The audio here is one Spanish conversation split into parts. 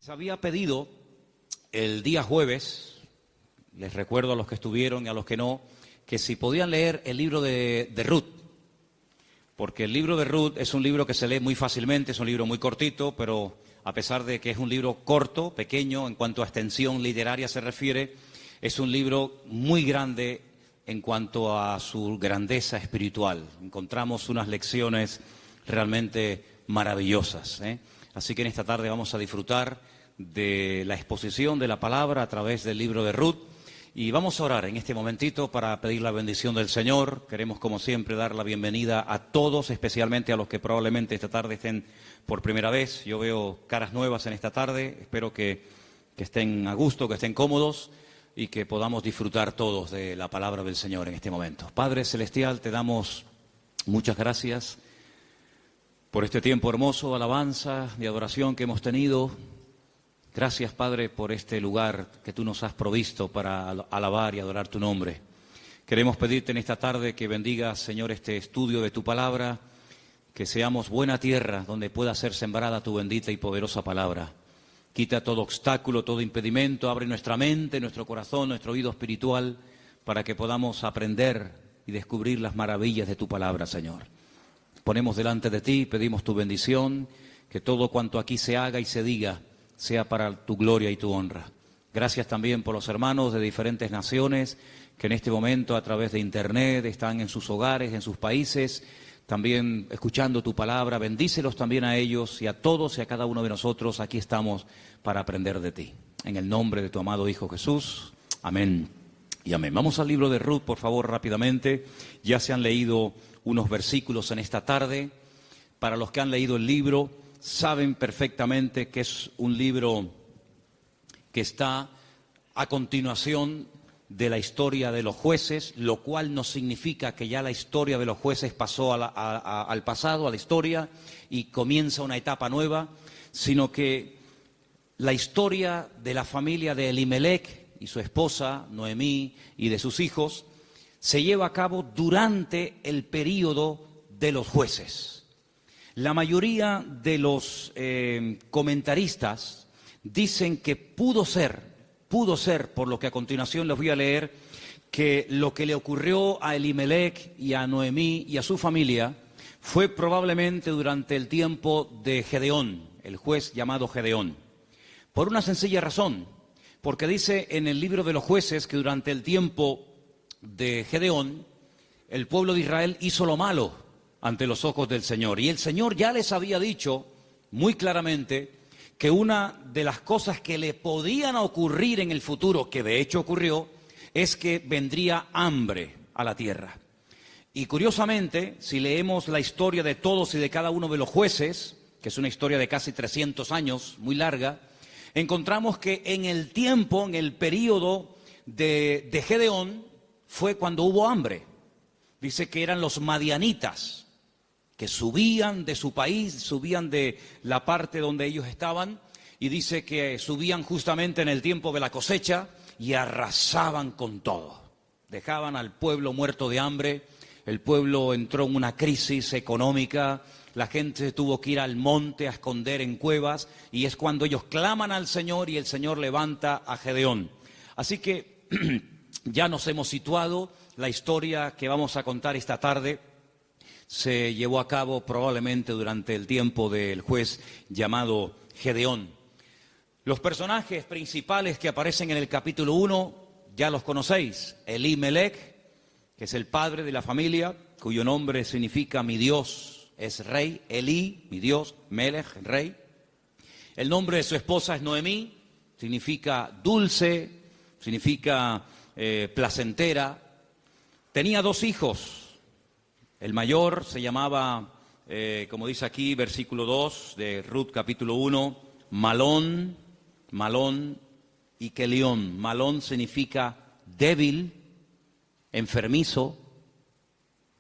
Se había pedido el día jueves, les recuerdo a los que estuvieron y a los que no, que si podían leer el libro de Ruth, porque el libro de Ruth es un libro que se lee muy fácilmente, es un libro muy cortito, pero a pesar de que es un libro corto, pequeño, en cuanto a extensión literaria se refiere, es un libro muy grande en cuanto a su grandeza espiritual. Encontramos unas lecciones realmente maravillosas, ¿eh? Así que en esta tarde vamos a disfrutar de la exposición de la palabra a través del libro de Ruth. Y vamos a orar en este momentito para pedir la bendición del Señor. Queremos, como siempre, dar la bienvenida a todos, especialmente a los que probablemente esta tarde estén por primera vez. Yo veo caras nuevas en esta tarde. Espero que estén a gusto, que estén cómodos y que podamos disfrutar todos de la palabra del Señor en este momento. Padre Celestial, te damos muchas gracias por este tiempo hermoso de alabanza, de adoración que hemos tenido. Gracias, Padre, por este lugar que tú nos has provisto para alabar y adorar tu nombre. Queremos pedirte en esta tarde que bendigas, Señor, este estudio de tu palabra, que seamos buena tierra donde pueda ser sembrada tu bendita y poderosa palabra. Quita todo obstáculo, todo impedimento, abre nuestra mente, nuestro corazón, nuestro oído espiritual, para que podamos aprender y descubrir las maravillas de tu palabra, Señor. Ponemos delante de ti, pedimos tu bendición, que todo cuanto aquí se haga y se diga sea para tu gloria y tu honra. Gracias también por los hermanos de diferentes naciones que en este momento a través de internet están en sus hogares, en sus países, también escuchando tu palabra. Bendícelos también a ellos y a todos y a cada uno de nosotros. Aquí estamos para aprender de ti. En el nombre de tu amado Hijo Jesús. Amén y amén. Vamos al libro de Ruth, por favor, rápidamente. Ya se han leído unos versículos en esta tarde. Para los que han leído el libro, saben perfectamente que es un libro que está a continuación de la historia de los jueces, lo cual no significa que ya la historia de los jueces pasó al pasado, a la historia, y comienza una etapa nueva, sino que la historia de la familia de Elimelech y su esposa, Noemí, y de sus hijos, se lleva a cabo durante el período de los jueces. La mayoría de los comentaristas dicen que pudo ser, por lo que a continuación les voy a leer, que lo que le ocurrió a Elimelech y a Noemí y a su familia fue probablemente durante el tiempo de Gedeón, el juez llamado Gedeón. Por una sencilla razón, porque dice en el libro de los jueces que durante el tiempo de Gedeón, el pueblo de Israel hizo lo malo ante los ojos del Señor. Y el Señor ya les había dicho muy claramente que una de las cosas que le podían ocurrir en el futuro, que de hecho ocurrió, es que vendría hambre a la tierra. Y curiosamente, si leemos la historia de todos y de cada uno de los jueces, que es una historia de casi 300 años, muy larga, encontramos que en el tiempo, en el periodo de Gedeón, fue cuando hubo hambre. Dice que eran los madianitas, que subían de su país, subían de la parte donde ellos estaban, y dice que subían justamente en el tiempo de la cosecha y arrasaban con todo. Dejaban al pueblo muerto de hambre, el pueblo entró en una crisis económica, la gente tuvo que ir al monte a esconder en cuevas, y es cuando ellos claman al Señor y el Señor levanta a Gedeón. Así que ya nos hemos situado, la historia que vamos a contar esta tarde se llevó a cabo probablemente durante el tiempo del juez llamado Gedeón. Los personajes principales que aparecen en el capítulo 1 ya los conocéis. Elimelech, que es el padre de la familia, cuyo nombre significa mi Dios es rey. Eli, mi Dios, Melech, rey. El nombre de su esposa es Noemí, significa dulce, significa placentera. Tenía 2 hijos. El mayor se llamaba, como dice aquí, versículo 2 de Ruth capítulo 1, Malón y Kelión. Malón significa débil, enfermizo.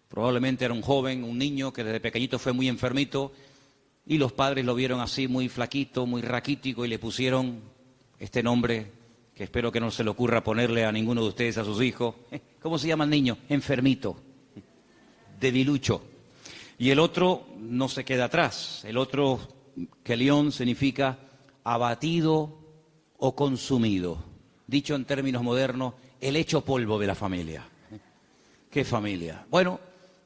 Probablemente era un joven, un niño que desde pequeñito fue muy enfermito y los padres lo vieron así muy flaquito, muy raquítico y le pusieron este nombre que espero que no se le ocurra ponerle a ninguno de ustedes a sus hijos. ¿Cómo se llama el niño? Enfermito. Debilucho. Y el otro no se queda atrás. El otro, Kelión, significa abatido o consumido. Dicho en términos modernos, el hecho polvo de la familia. ¿Qué familia? Bueno,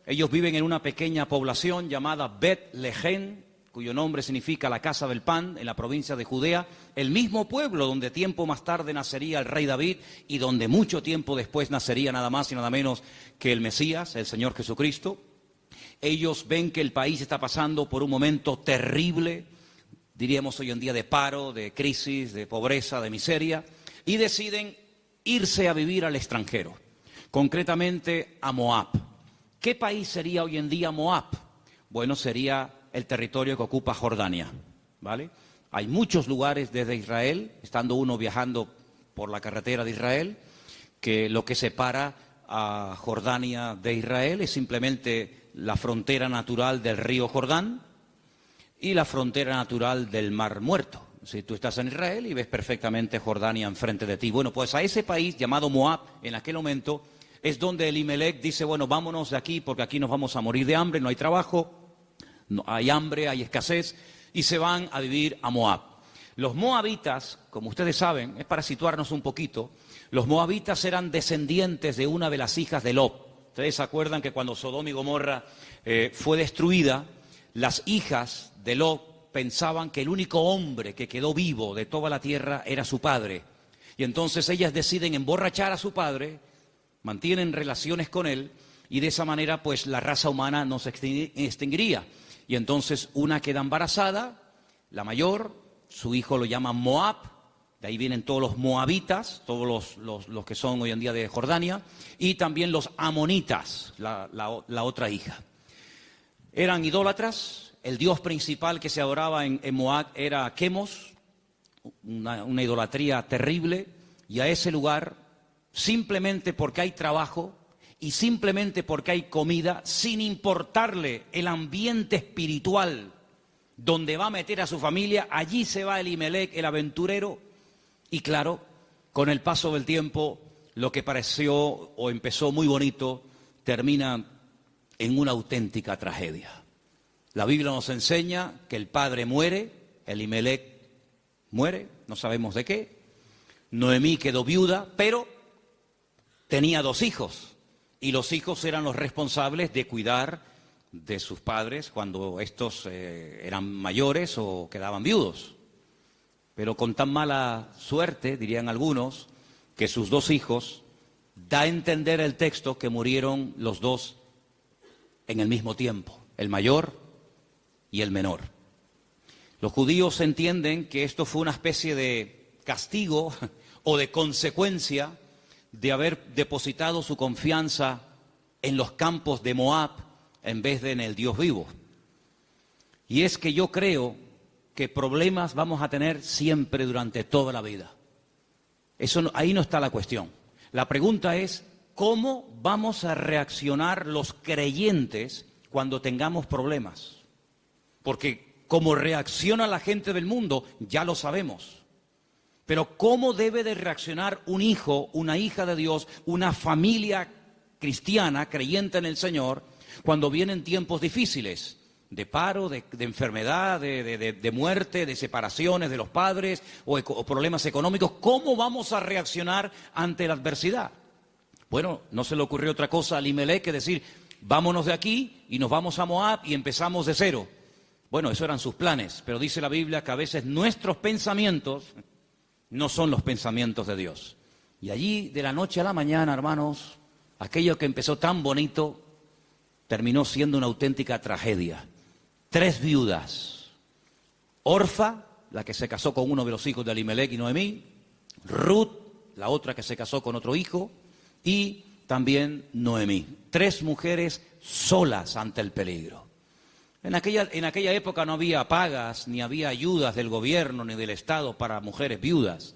ellos viven en una pequeña población llamada Bet-Lehem, cuyo nombre significa la casa del pan, en la provincia de Judea, el mismo pueblo donde tiempo más tarde nacería el rey David y donde mucho tiempo después nacería nada más y nada menos que el Mesías, el Señor Jesucristo. Ellos ven que el país está pasando por un momento terrible, diríamos hoy en día de paro, de crisis, de pobreza, de miseria, y deciden irse a vivir al extranjero, concretamente a Moab. ¿Qué país sería hoy en día Moab? Bueno, sería el territorio que ocupa Jordania, ¿vale? Hay muchos lugares desde Israel, estando uno viajando por la carretera de Israel, que lo que separa a Jordania de Israel es simplemente la frontera natural del río Jordán y la frontera natural del Mar Muerto. Si tú estás en Israel y ves perfectamente Jordania enfrente de ti. Bueno, pues a ese país llamado Moab, en aquel momento, es donde Elimelech dice, bueno, vámonos de aquí porque aquí nos vamos a morir de hambre, no hay trabajo, no, hay hambre, hay escasez, y se van a vivir a Moab. Los moabitas, como ustedes saben, es para situarnos un poquito, los moabitas eran descendientes de una de las hijas de Lot. Ustedes se acuerdan que cuando Sodoma y Gomorra fue destruida, las hijas de Lot pensaban que el único hombre que quedó vivo de toda la tierra era su padre. Y entonces ellas deciden emborrachar a su padre, mantienen relaciones con él, y de esa manera pues la raza humana no se extinguiría. Y entonces una queda embarazada, la mayor, su hijo lo llama Moab, de ahí vienen todos los moabitas, todos los que son hoy en día de Jordania, y también los amonitas, la otra hija. Eran idólatras, el dios principal que se adoraba en Moab era Quemos, una idolatría terrible, y a ese lugar, simplemente porque hay trabajo, y simplemente porque hay comida, sin importarle el ambiente espiritual donde va a meter a su familia, allí se va Elimelech, el aventurero, y claro, con el paso del tiempo, lo que pareció o empezó muy bonito, termina en una auténtica tragedia. La Biblia nos enseña que el padre muere, Elimelech muere, no sabemos de qué, Noemí quedó viuda, pero tenía 2 hijos. Y los hijos eran los responsables de cuidar de sus padres cuando estos eran mayores o quedaban viudos. Pero con tan mala suerte, dirían algunos, que sus 2 hijos, da a entender el texto que murieron los 2 en el mismo tiempo, el mayor y el menor. Los judíos entienden que esto fue una especie de castigo o de consecuencia de haber depositado su confianza en los campos de Moab en vez de en el Dios vivo. Y es que yo creo que problemas vamos a tener siempre durante toda la vida. Ahí no está la cuestión. La pregunta es, ¿cómo vamos a reaccionar los creyentes cuando tengamos problemas? Porque cómo reacciona la gente del mundo, ya lo sabemos. Pero ¿cómo debe de reaccionar un hijo, una hija de Dios, una familia cristiana, creyente en el Señor, cuando vienen tiempos difíciles? De paro, de enfermedad, de muerte, de separaciones de los padres o problemas económicos. ¿Cómo vamos a reaccionar ante la adversidad? Bueno, no se le ocurrió otra cosa a Elimelech que decir, vámonos de aquí y nos vamos a Moab y empezamos de cero. Bueno, esos eran sus planes, pero dice la Biblia que a veces nuestros pensamientos no son los pensamientos de Dios. Y allí, de la noche a la mañana, hermanos, aquello que empezó tan bonito, terminó siendo una auténtica tragedia. 3 viudas. Orfa, la que se casó con uno de los hijos de Elimelech y Noemí. Ruth, la otra que se casó con otro hijo. Y también Noemí. 3 mujeres solas ante el peligro. En aquella época no había pagas, ni había ayudas del gobierno, ni del Estado para mujeres viudas.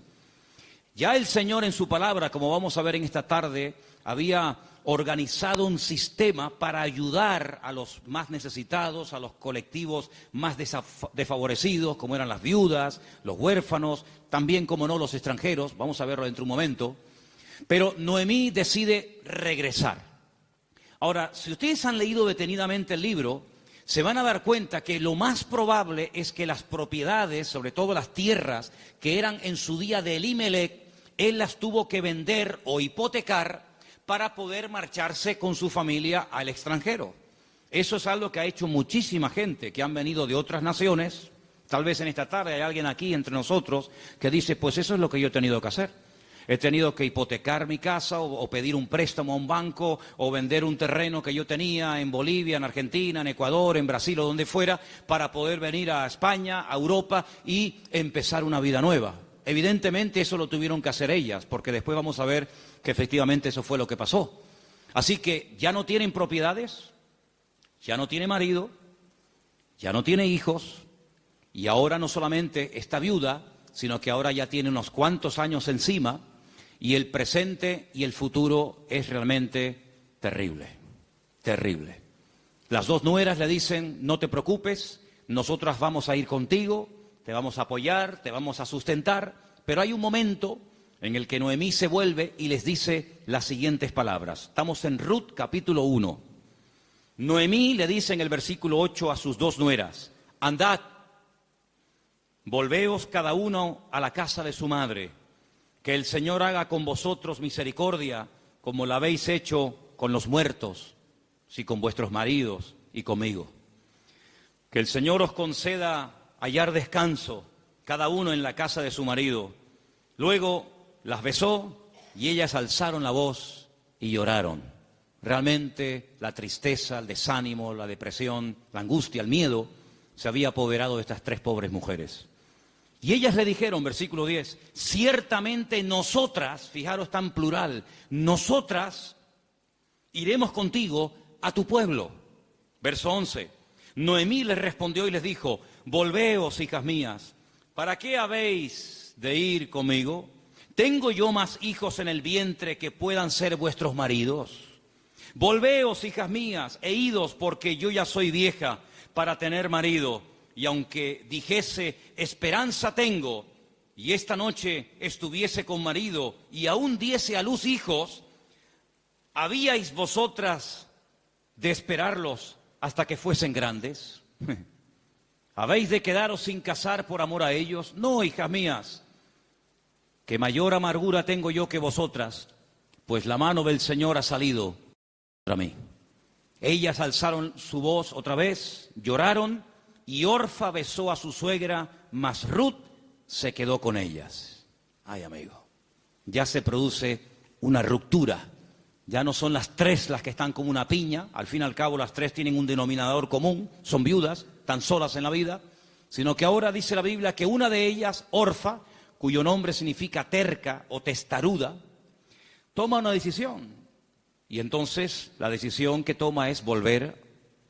Ya el Señor en su palabra, como vamos a ver en esta tarde, había organizado un sistema para ayudar a los más necesitados, a los colectivos más desfavorecidos, como eran las viudas, los huérfanos, también, como no, los extranjeros. Vamos a verlo dentro de un momento. Pero Noemí decide regresar. Ahora, si ustedes han leído detenidamente el libro, se van a dar cuenta que lo más probable es que las propiedades, sobre todo las tierras que eran en su día de Elimelech, él las tuvo que vender o hipotecar para poder marcharse con su familia al extranjero. Eso es algo que ha hecho muchísima gente que han venido de otras naciones. Tal vez en esta tarde hay alguien aquí entre nosotros que dice, pues eso es lo que yo he tenido que hacer. He tenido que hipotecar mi casa o pedir un préstamo a un banco o vender un terreno que yo tenía en Bolivia, en Argentina, en Ecuador, en Brasil o donde fuera para poder venir a España, a Europa y empezar una vida nueva. Evidentemente eso lo tuvieron que hacer ellas, porque después vamos a ver que efectivamente eso fue lo que pasó. Así que ya no tienen propiedades, ya no tiene marido, ya no tiene hijos y ahora no solamente está viuda, sino que ahora ya tiene unos cuantos años encima. Y el presente y el futuro es realmente terrible, terrible. Las dos nueras le dicen, no te preocupes, nosotras vamos a ir contigo, te vamos a apoyar, te vamos a sustentar. Pero hay un momento en el que Noemí se vuelve y les dice las siguientes palabras. Estamos en Ruth capítulo 1. Noemí le dice en el versículo 8 a sus dos nueras, andad, volveos cada uno a la casa de su madre. Que el Señor haga con vosotros misericordia, como la habéis hecho con los muertos, sí, con vuestros maridos y conmigo. Que el Señor os conceda hallar descanso, cada uno en la casa de su marido. Luego las besó y ellas alzaron la voz y lloraron. Realmente la tristeza, el desánimo, la depresión, la angustia, el miedo se había apoderado de estas tres pobres mujeres. Y ellas le dijeron, versículo 10, ciertamente nosotras, fijaros tan plural, nosotras iremos contigo a tu pueblo. Verso 11, Noemí les respondió y les dijo, volveos, hijas mías, ¿para qué habéis de ir conmigo? ¿Tengo yo más hijos en el vientre que puedan ser vuestros maridos? Volveos, hijas mías, e idos, porque yo ya soy vieja para tener marido. Y aunque dijese, esperanza tengo, y esta noche estuviese con marido, y aún diese a luz hijos, ¿habíais vosotras de esperarlos hasta que fuesen grandes? ¿Habéis de quedaros sin casar por amor a ellos? No, hijas mías, que mayor amargura tengo yo que vosotras, pues la mano del Señor ha salido contra mí. Ellas alzaron su voz otra vez, lloraron, y Orfa besó a su suegra, mas Ruth se quedó con ellas. Ay, amigo, ya se produce una ruptura. Ya no son las tres las que están como una piña. Al fin y al cabo las tres tienen un denominador común. Son viudas, tan solas en la vida. Sino que ahora dice la Biblia que una de ellas, Orfa, cuyo nombre significa terca o testaruda, toma una decisión. Y entonces la decisión que toma es volver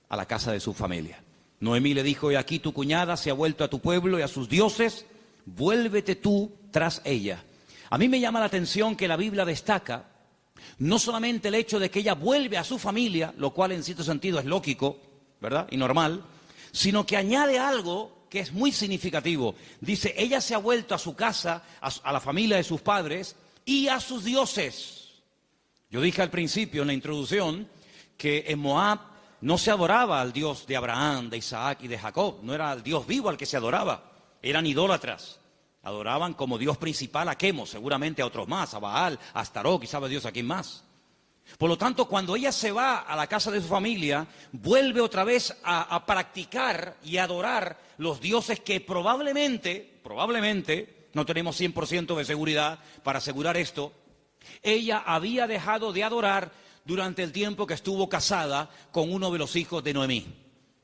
a la casa de su familia. Noemí le dijo, he aquí tu cuñada se ha vuelto a tu pueblo y a sus dioses, vuélvete tú tras ella. A mí me llama la atención que la Biblia destaca no solamente el hecho de que ella vuelve a su familia, lo cual en cierto sentido es lógico, ¿verdad? Y normal, sino que añade algo que es muy significativo. Dice, ella se ha vuelto a su casa, a la familia de sus padres y a sus dioses. Yo dije al principio en la introducción que en Moab no se adoraba al Dios de Abraham, de Isaac y de Jacob. No era el Dios vivo al que se adoraba. Eran idólatras. Adoraban como Dios principal a Quemos, seguramente a otros más, a Baal, a Astarot y sabe Dios a quién más. Por lo tanto, cuando ella se va a la casa de su familia, vuelve otra vez a practicar y a adorar los dioses que probablemente, no tenemos 100% de seguridad para asegurar esto, ella había dejado de adorar durante el tiempo que estuvo casada con uno de los hijos de Noemí.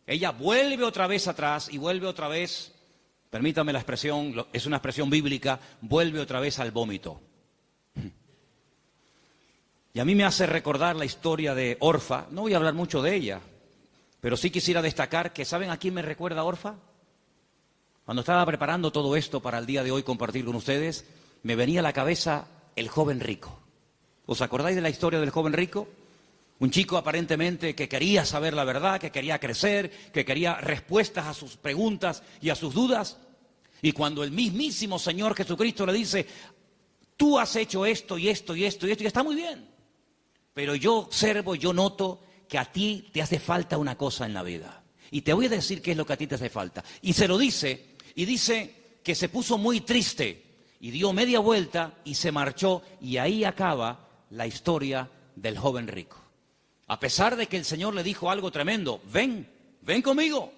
Ella vuelve otra vez atrás y vuelve otra vez, permítame la expresión, es una expresión bíblica, vuelve otra vez al vómito. Y a mí me hace recordar la historia de Orfa. No voy a hablar mucho de ella, pero sí quisiera destacar que, ¿saben a quién me recuerda Orfa? Cuando estaba preparando todo esto para el día de hoy compartir con ustedes, me venía a la cabeza el joven rico. ¿Os acordáis de la historia del joven rico? Un chico aparentemente que quería saber la verdad, que quería crecer, que quería respuestas a sus preguntas y a sus dudas. Y cuando el mismísimo Señor Jesucristo le dice, tú has hecho esto y esto y esto y esto, y está muy bien. Pero yo observo, yo noto que a ti te hace falta una cosa en la vida. Y te voy a decir qué es lo que a ti te hace falta. Y se lo dice, y dice que se puso muy triste y dio media vuelta y se marchó, y ahí acaba la historia del joven rico. A pesar de que el Señor le dijo algo tremendo, ven conmigo,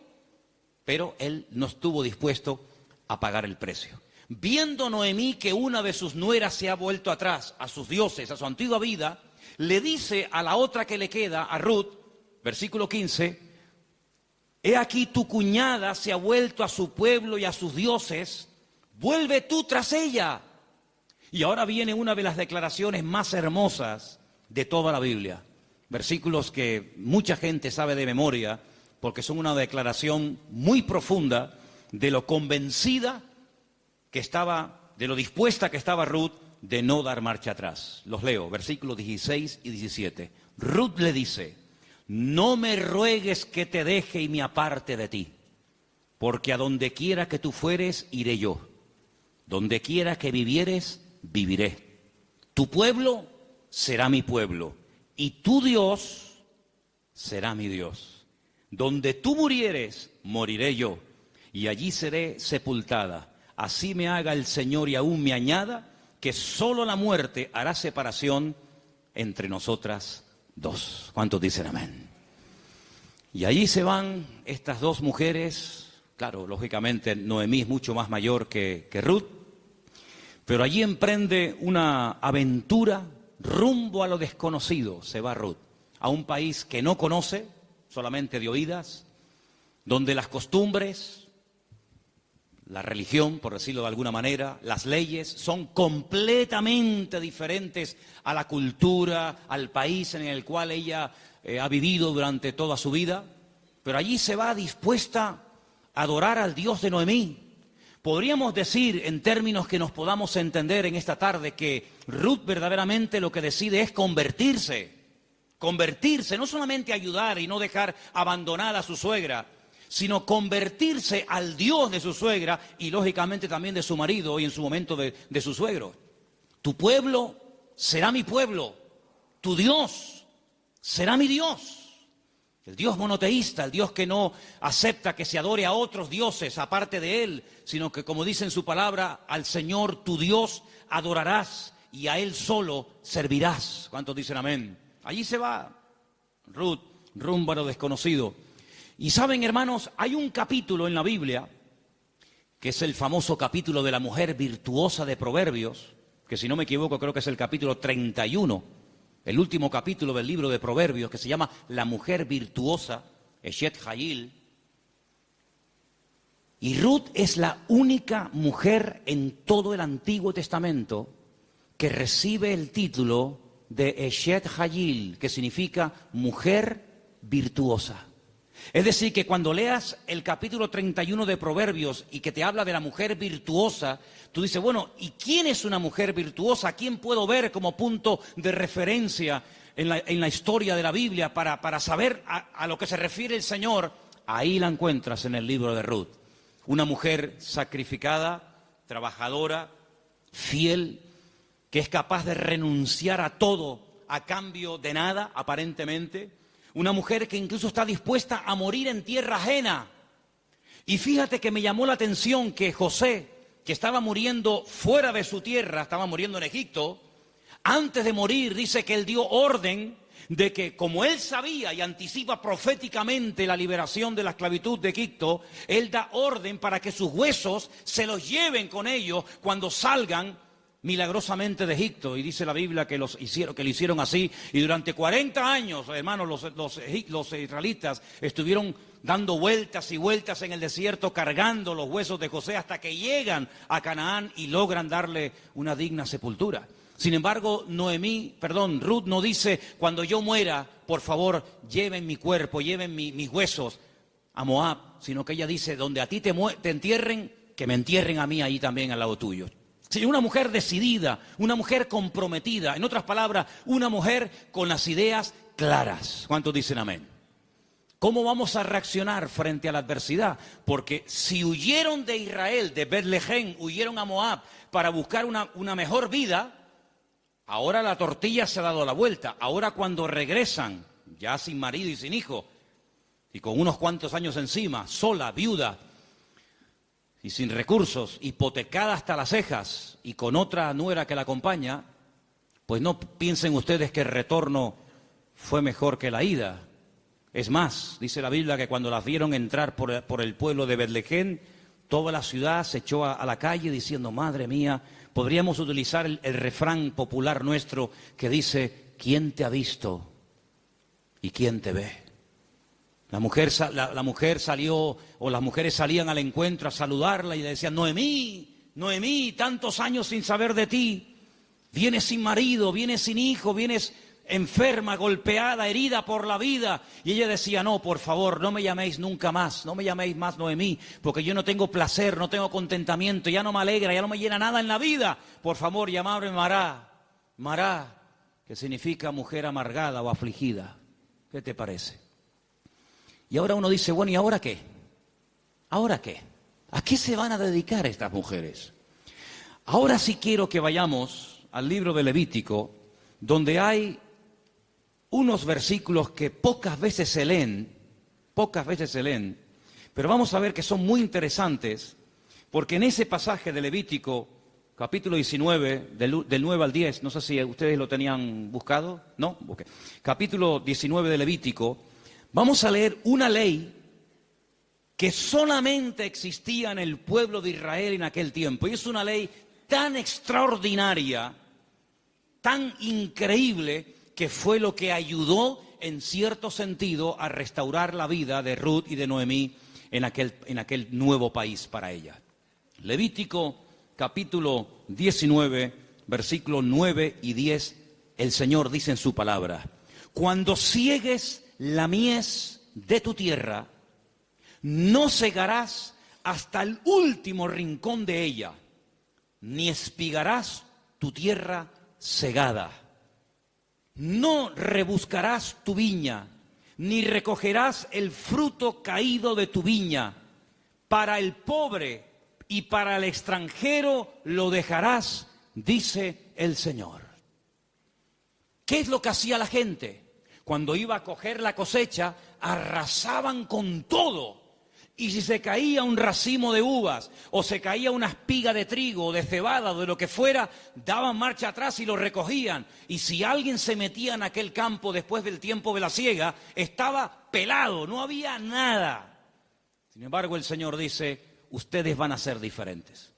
pero él no estuvo dispuesto a pagar el precio. Viendo Noemí que una de sus nueras se ha vuelto atrás a sus dioses, a su antigua vida, le dice a la otra que le queda, a Ruth, versículo 15, he aquí tu cuñada se ha vuelto a su pueblo y a sus dioses, vuelve tú tras ella. Y ahora viene una de las declaraciones más hermosas de toda la Biblia. Versículos que mucha gente sabe de memoria, porque son una declaración muy profunda de lo convencida que estaba, de lo dispuesta que estaba Ruth de no dar marcha atrás. Los leo, versículos 16 y 17. Ruth le dice, no me ruegues que te deje y me aparte de ti, porque a donde quiera que tú fueres, iré yo. Donde quiera que vivieres, viviré. Tu pueblo será mi pueblo, y tu Dios será mi Dios. Donde tú murieres, moriré yo, y allí seré sepultada. Así me haga el Señor y aún me añada, que solo la muerte hará separación entre nosotras dos. ¿Cuántos dicen amén? Y allí se van estas dos mujeres. Claro, lógicamente Noemí es mucho más mayor que Ruth, pero allí emprende una aventura rumbo a lo desconocido. Se va Ruth a un país que no conoce, solamente de oídas, donde las costumbres, la religión, por decirlo de alguna manera, las leyes son completamente diferentes a la cultura, al país en el cual ella ha vivido durante toda su vida. Pero allí se va dispuesta a adorar al Dios de Noemí. Podríamos decir, en términos que nos podamos entender en esta tarde, que Ruth verdaderamente lo que decide es convertirse, no solamente ayudar y no dejar abandonada a su suegra, sino convertirse al Dios de su suegra y lógicamente también de su marido y en su momento de su suegro. Tu pueblo será mi pueblo, tu Dios será mi Dios. El Dios monoteísta, el Dios que no acepta que se adore a otros dioses aparte de Él, sino que, como dice en su palabra, al Señor tu Dios adorarás y a Él solo servirás. ¿Cuántos dicen amén? Allí se va Ruth rumbo a lo desconocido. Y saben, hermanos, hay un capítulo en la Biblia, que es el famoso capítulo de la mujer virtuosa de Proverbios, que si no me equivoco creo que es el capítulo 31, el último capítulo del libro de Proverbios, que se llama La mujer virtuosa, Eshet Hayil. Y Ruth es la única mujer en todo el Antiguo Testamento que recibe el título de Eshet Hayil, que significa mujer virtuosa. Es decir, que cuando leas el capítulo 31 de Proverbios y que te habla de la mujer virtuosa, tú dices, bueno, ¿y quién es una mujer virtuosa? ¿A quién puedo ver como punto de referencia en la historia de la Biblia para saber a lo que se refiere el Señor? Ahí la encuentras en el libro de Ruth. Una mujer sacrificada, trabajadora, fiel, que es capaz de renunciar a todo a cambio de nada, aparentemente. Una mujer que incluso está dispuesta a morir en tierra ajena. Y fíjate que me llamó la atención que José, que estaba muriendo fuera de su tierra, estaba muriendo en Egipto, antes de morir dice que él dio orden de que, como él sabía y anticipa proféticamente la liberación de la esclavitud de Egipto, él da orden para que sus huesos se los lleven con ellos cuando salgan milagrosamente de Egipto. Y dice la Biblia que lo hicieron así, y durante 40 años, hermanos, los israelitas estuvieron dando vueltas y vueltas en el desierto cargando los huesos de José hasta que llegan a Canaán y logran darle una digna sepultura. Sin embargo, Ruth no dice, cuando yo muera, por favor, lleven mi cuerpo, lleven mis huesos a Moab, sino que ella dice, donde a ti te entierren, que me entierren a mí ahí también al lado tuyo. Sí, una mujer decidida, una mujer comprometida, en otras palabras, una mujer con las ideas claras. ¿Cuántos dicen amén? ¿Cómo vamos a reaccionar frente a la adversidad? Porque si huyeron de Israel, de Betlehem, huyeron a Moab para buscar una mejor vida, ahora la tortilla se ha dado la vuelta. Ahora cuando regresan, ya sin marido y sin hijo, y con unos cuantos años encima, sola, viuda y sin recursos, hipotecada hasta las cejas y con otra nuera que la acompaña, pues no piensen ustedes que el retorno fue mejor que la ida. Es más, dice la Biblia que cuando las vieron entrar por el pueblo de Betlehem, toda la ciudad se echó a la calle diciendo, madre mía, podríamos utilizar el refrán popular nuestro que dice, ¿quién te ha visto y quién te ve? La mujer salió, o las mujeres salían al encuentro a saludarla y le decían, Noemí, Noemí, tantos años sin saber de ti, vienes sin marido, vienes sin hijo, vienes enferma, golpeada, herida por la vida. Y ella decía, no, por favor, no me llaméis nunca más, no me llaméis más Noemí, porque yo no tengo placer, no tengo contentamiento, ya no me alegra, ya no me llena nada en la vida. Por favor, llamadme Mará, Mará, que significa mujer amargada o afligida. ¿Qué te parece? Y ahora uno dice, bueno, ¿y ahora qué? ¿Ahora qué? ¿A qué se van a dedicar estas mujeres? Ahora sí quiero que vayamos al libro de Levítico, donde hay unos versículos que pocas veces se leen, pero vamos a ver que son muy interesantes, porque en ese pasaje de Levítico, capítulo 19, del 9 al 10, no sé si ustedes lo tenían buscado, ¿no? Okay. Capítulo 19 de Levítico, vamos a leer una ley que solamente existía en el pueblo de Israel en aquel tiempo. Y es una ley tan extraordinaria, tan increíble, que fue lo que ayudó en cierto sentido a restaurar la vida de Ruth y de Noemí en aquel nuevo país para ella. Levítico capítulo 19, versículos 9 y 10, el Señor dice en su palabra, cuando ciegues la mies de tu tierra, no cegarás hasta el último rincón de ella, ni espigarás tu tierra cegada. No rebuscarás tu viña, ni recogerás el fruto caído de tu viña. Para el pobre y para el extranjero lo dejarás, dice el Señor. ¿Qué es lo que hacía la gente? Cuando iba a coger la cosecha, arrasaban con todo. Y si se caía un racimo de uvas, o se caía una espiga de trigo, o de cebada, o de lo que fuera, daban marcha atrás y lo recogían. Y si alguien se metía en aquel campo después del tiempo de la siega, estaba pelado, no había nada. Sin embargo, el Señor dice, ustedes van a ser diferentes.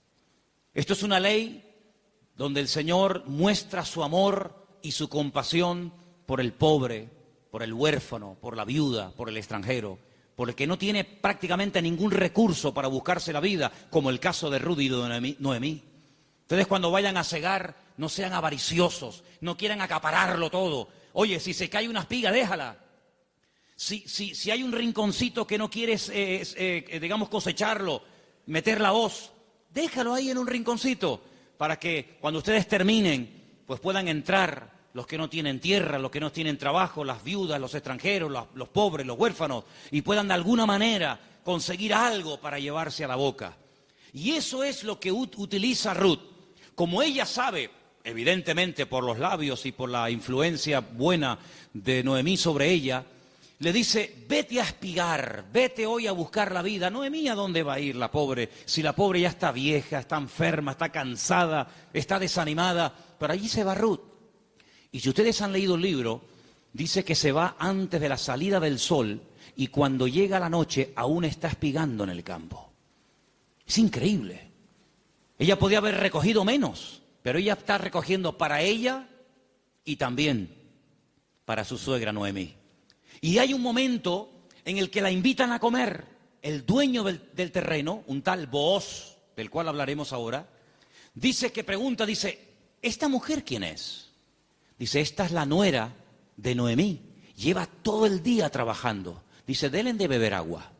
Esto es una ley donde el Señor muestra su amor y su compasión por el pobre, por el huérfano, por la viuda, por el extranjero, por el que no tiene prácticamente ningún recurso para buscarse la vida, como el caso de Ruth y de Noemí. Ustedes cuando vayan a cegar, no sean avariciosos, no quieran acapararlo todo. Oye, si se cae una espiga, déjala. Si hay un rinconcito que no quieres, digamos, cosecharlo, meter la hoz, déjalo ahí en un rinconcito, para que cuando ustedes terminen, pues puedan entrar los que no tienen tierra, los que no tienen trabajo, las viudas, los extranjeros, los pobres, los huérfanos, y puedan de alguna manera conseguir algo para llevarse a la boca. Y eso es lo que utiliza Ruth. Como ella sabe, evidentemente por los labios y por la influencia buena de Noemí sobre ella, le dice, vete a espigar, vete hoy a buscar la vida. Noemí, ¿a dónde va a ir la pobre? Si la pobre ya está vieja, está enferma, está cansada, está desanimada, pero allí se va Ruth. Y si ustedes han leído el libro, dice que se va antes de la salida del sol y cuando llega la noche aún está espigando en el campo. Es increíble. Ella podía haber recogido menos, pero ella está recogiendo para ella y también para su suegra Noemí. Y hay un momento en el que la invitan a comer. El dueño del terreno, un tal Booz, del cual hablaremos ahora, dice, ¿esta mujer quién es? Dice, esta es la nuera de Noemí, lleva todo el día trabajando. Dice, denle de beber agua.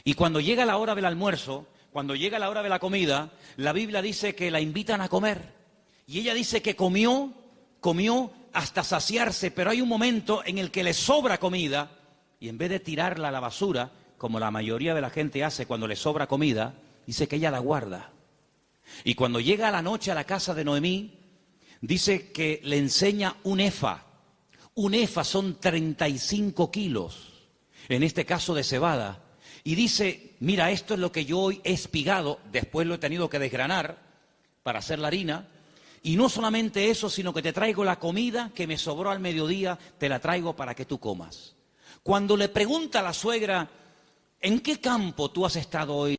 Y cuando llega la hora del almuerzo, cuando llega la hora de la comida, la Biblia dice que la invitan a comer. Y ella dice que comió hasta saciarse, pero hay un momento en el que le sobra comida, y en vez de tirarla a la basura, como la mayoría de la gente hace cuando le sobra comida, dice que ella la guarda. Y cuando llega la noche a la casa de Noemí, dice que le enseña un efa. Un efa son 35 kilos. en este caso de cebada, y dice, mira, esto es lo que yo hoy he espigado, después lo he tenido que desgranar para hacer la harina, y no solamente eso, sino que te traigo la comida que me sobró al mediodía, te la traigo para que tú comas. Cuando le pregunta a la suegra, ¿en qué campo tú has estado hoy?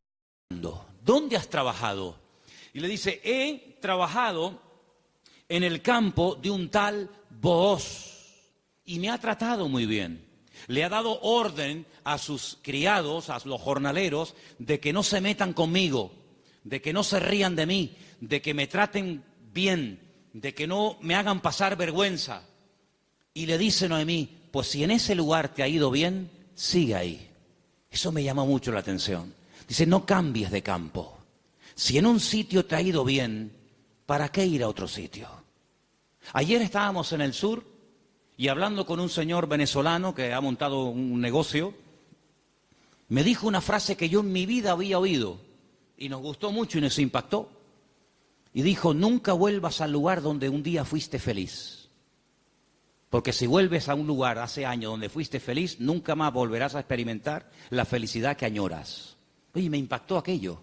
¿Dónde has trabajado? Y le dice, he trabajado en el campo de un tal Booz y me ha tratado muy bien. Le ha dado orden a sus criados, a los jornaleros, de que no se metan conmigo, de que no se rían de mí, de que me traten bien, de que no me hagan pasar vergüenza. Y le dice Noemí, pues si en ese lugar te ha ido bien, sigue ahí. Eso me llama mucho la atención. Dice, no cambies de campo. Si en un sitio te ha ido bien, ¿para qué ir a otro sitio? Ayer estábamos en el sur y hablando con un señor venezolano que ha montado un negocio, me dijo una frase que yo en mi vida había oído y nos gustó mucho y nos impactó. Y dijo, nunca vuelvas al lugar donde un día fuiste feliz. Porque si vuelves a un lugar hace años donde fuiste feliz, nunca más volverás a experimentar la felicidad que añoras. Oye, me impactó aquello.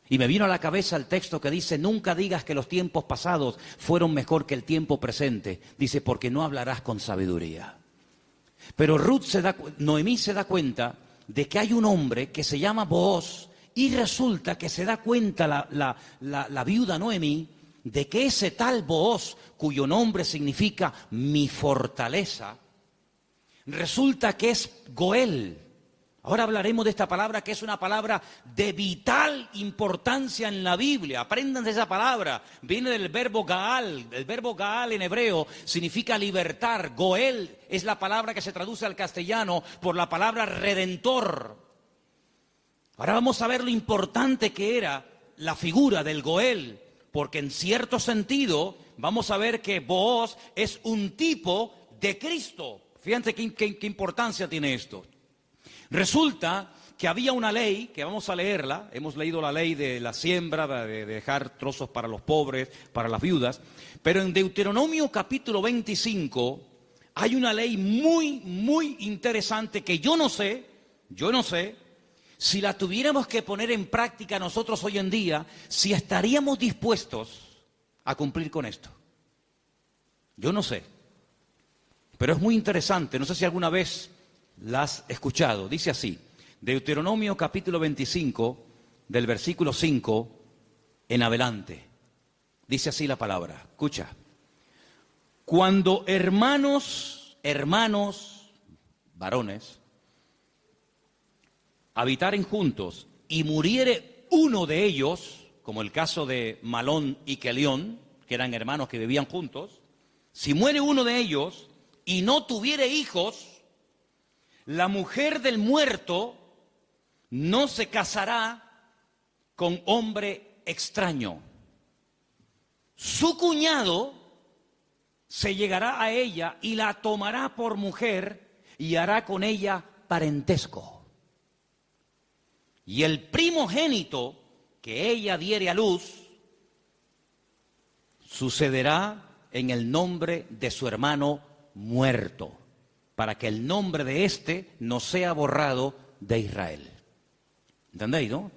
Y me vino a la cabeza el texto que dice, nunca digas que los tiempos pasados fueron mejor que el tiempo presente. Dice, porque no hablarás con sabiduría. Pero Noemí se da cuenta de que hay un hombre que se llama Booz y resulta que se da cuenta la viuda Noemí de que ese tal Booz, cuyo nombre significa mi fortaleza, resulta que es Goel. Ahora hablaremos de esta palabra que es una palabra de vital importancia en la Biblia. Aprendan de esa palabra. Viene del verbo Gaal. El verbo Gaal en hebreo significa libertar. Goel es la palabra que se traduce al castellano por la palabra redentor. Ahora vamos a ver lo importante que era la figura del Goel, porque en cierto sentido vamos a ver que Booz es un tipo de Cristo. Fíjense qué importancia tiene esto. Resulta que había una ley, que vamos a leerla, hemos leído la ley de la siembra, de dejar trozos para los pobres, para las viudas, pero en Deuteronomio capítulo 25 hay una ley muy interesante que yo no sé, si la tuviéramos que poner en práctica nosotros hoy en día, si estaríamos dispuestos a cumplir con esto. Yo no sé, pero es muy interesante, no sé si alguna vez la has escuchado. Dice así, Deuteronomio capítulo 25, del versículo 5 en adelante. Dice así la palabra, escucha. Cuando hermanos, varones, habitaren juntos y muriere uno de ellos, como el caso de Malón y Kelión, que eran hermanos que vivían juntos, si muere uno de ellos y no tuviere hijos, la mujer del muerto no se casará con hombre extraño. Su cuñado se llegará a ella y la tomará por mujer y hará con ella parentesco. Y el primogénito que ella diere a luz sucederá en el nombre de su hermano muerto, para que el nombre de éste no sea borrado de Israel. ¿Entendéis, no?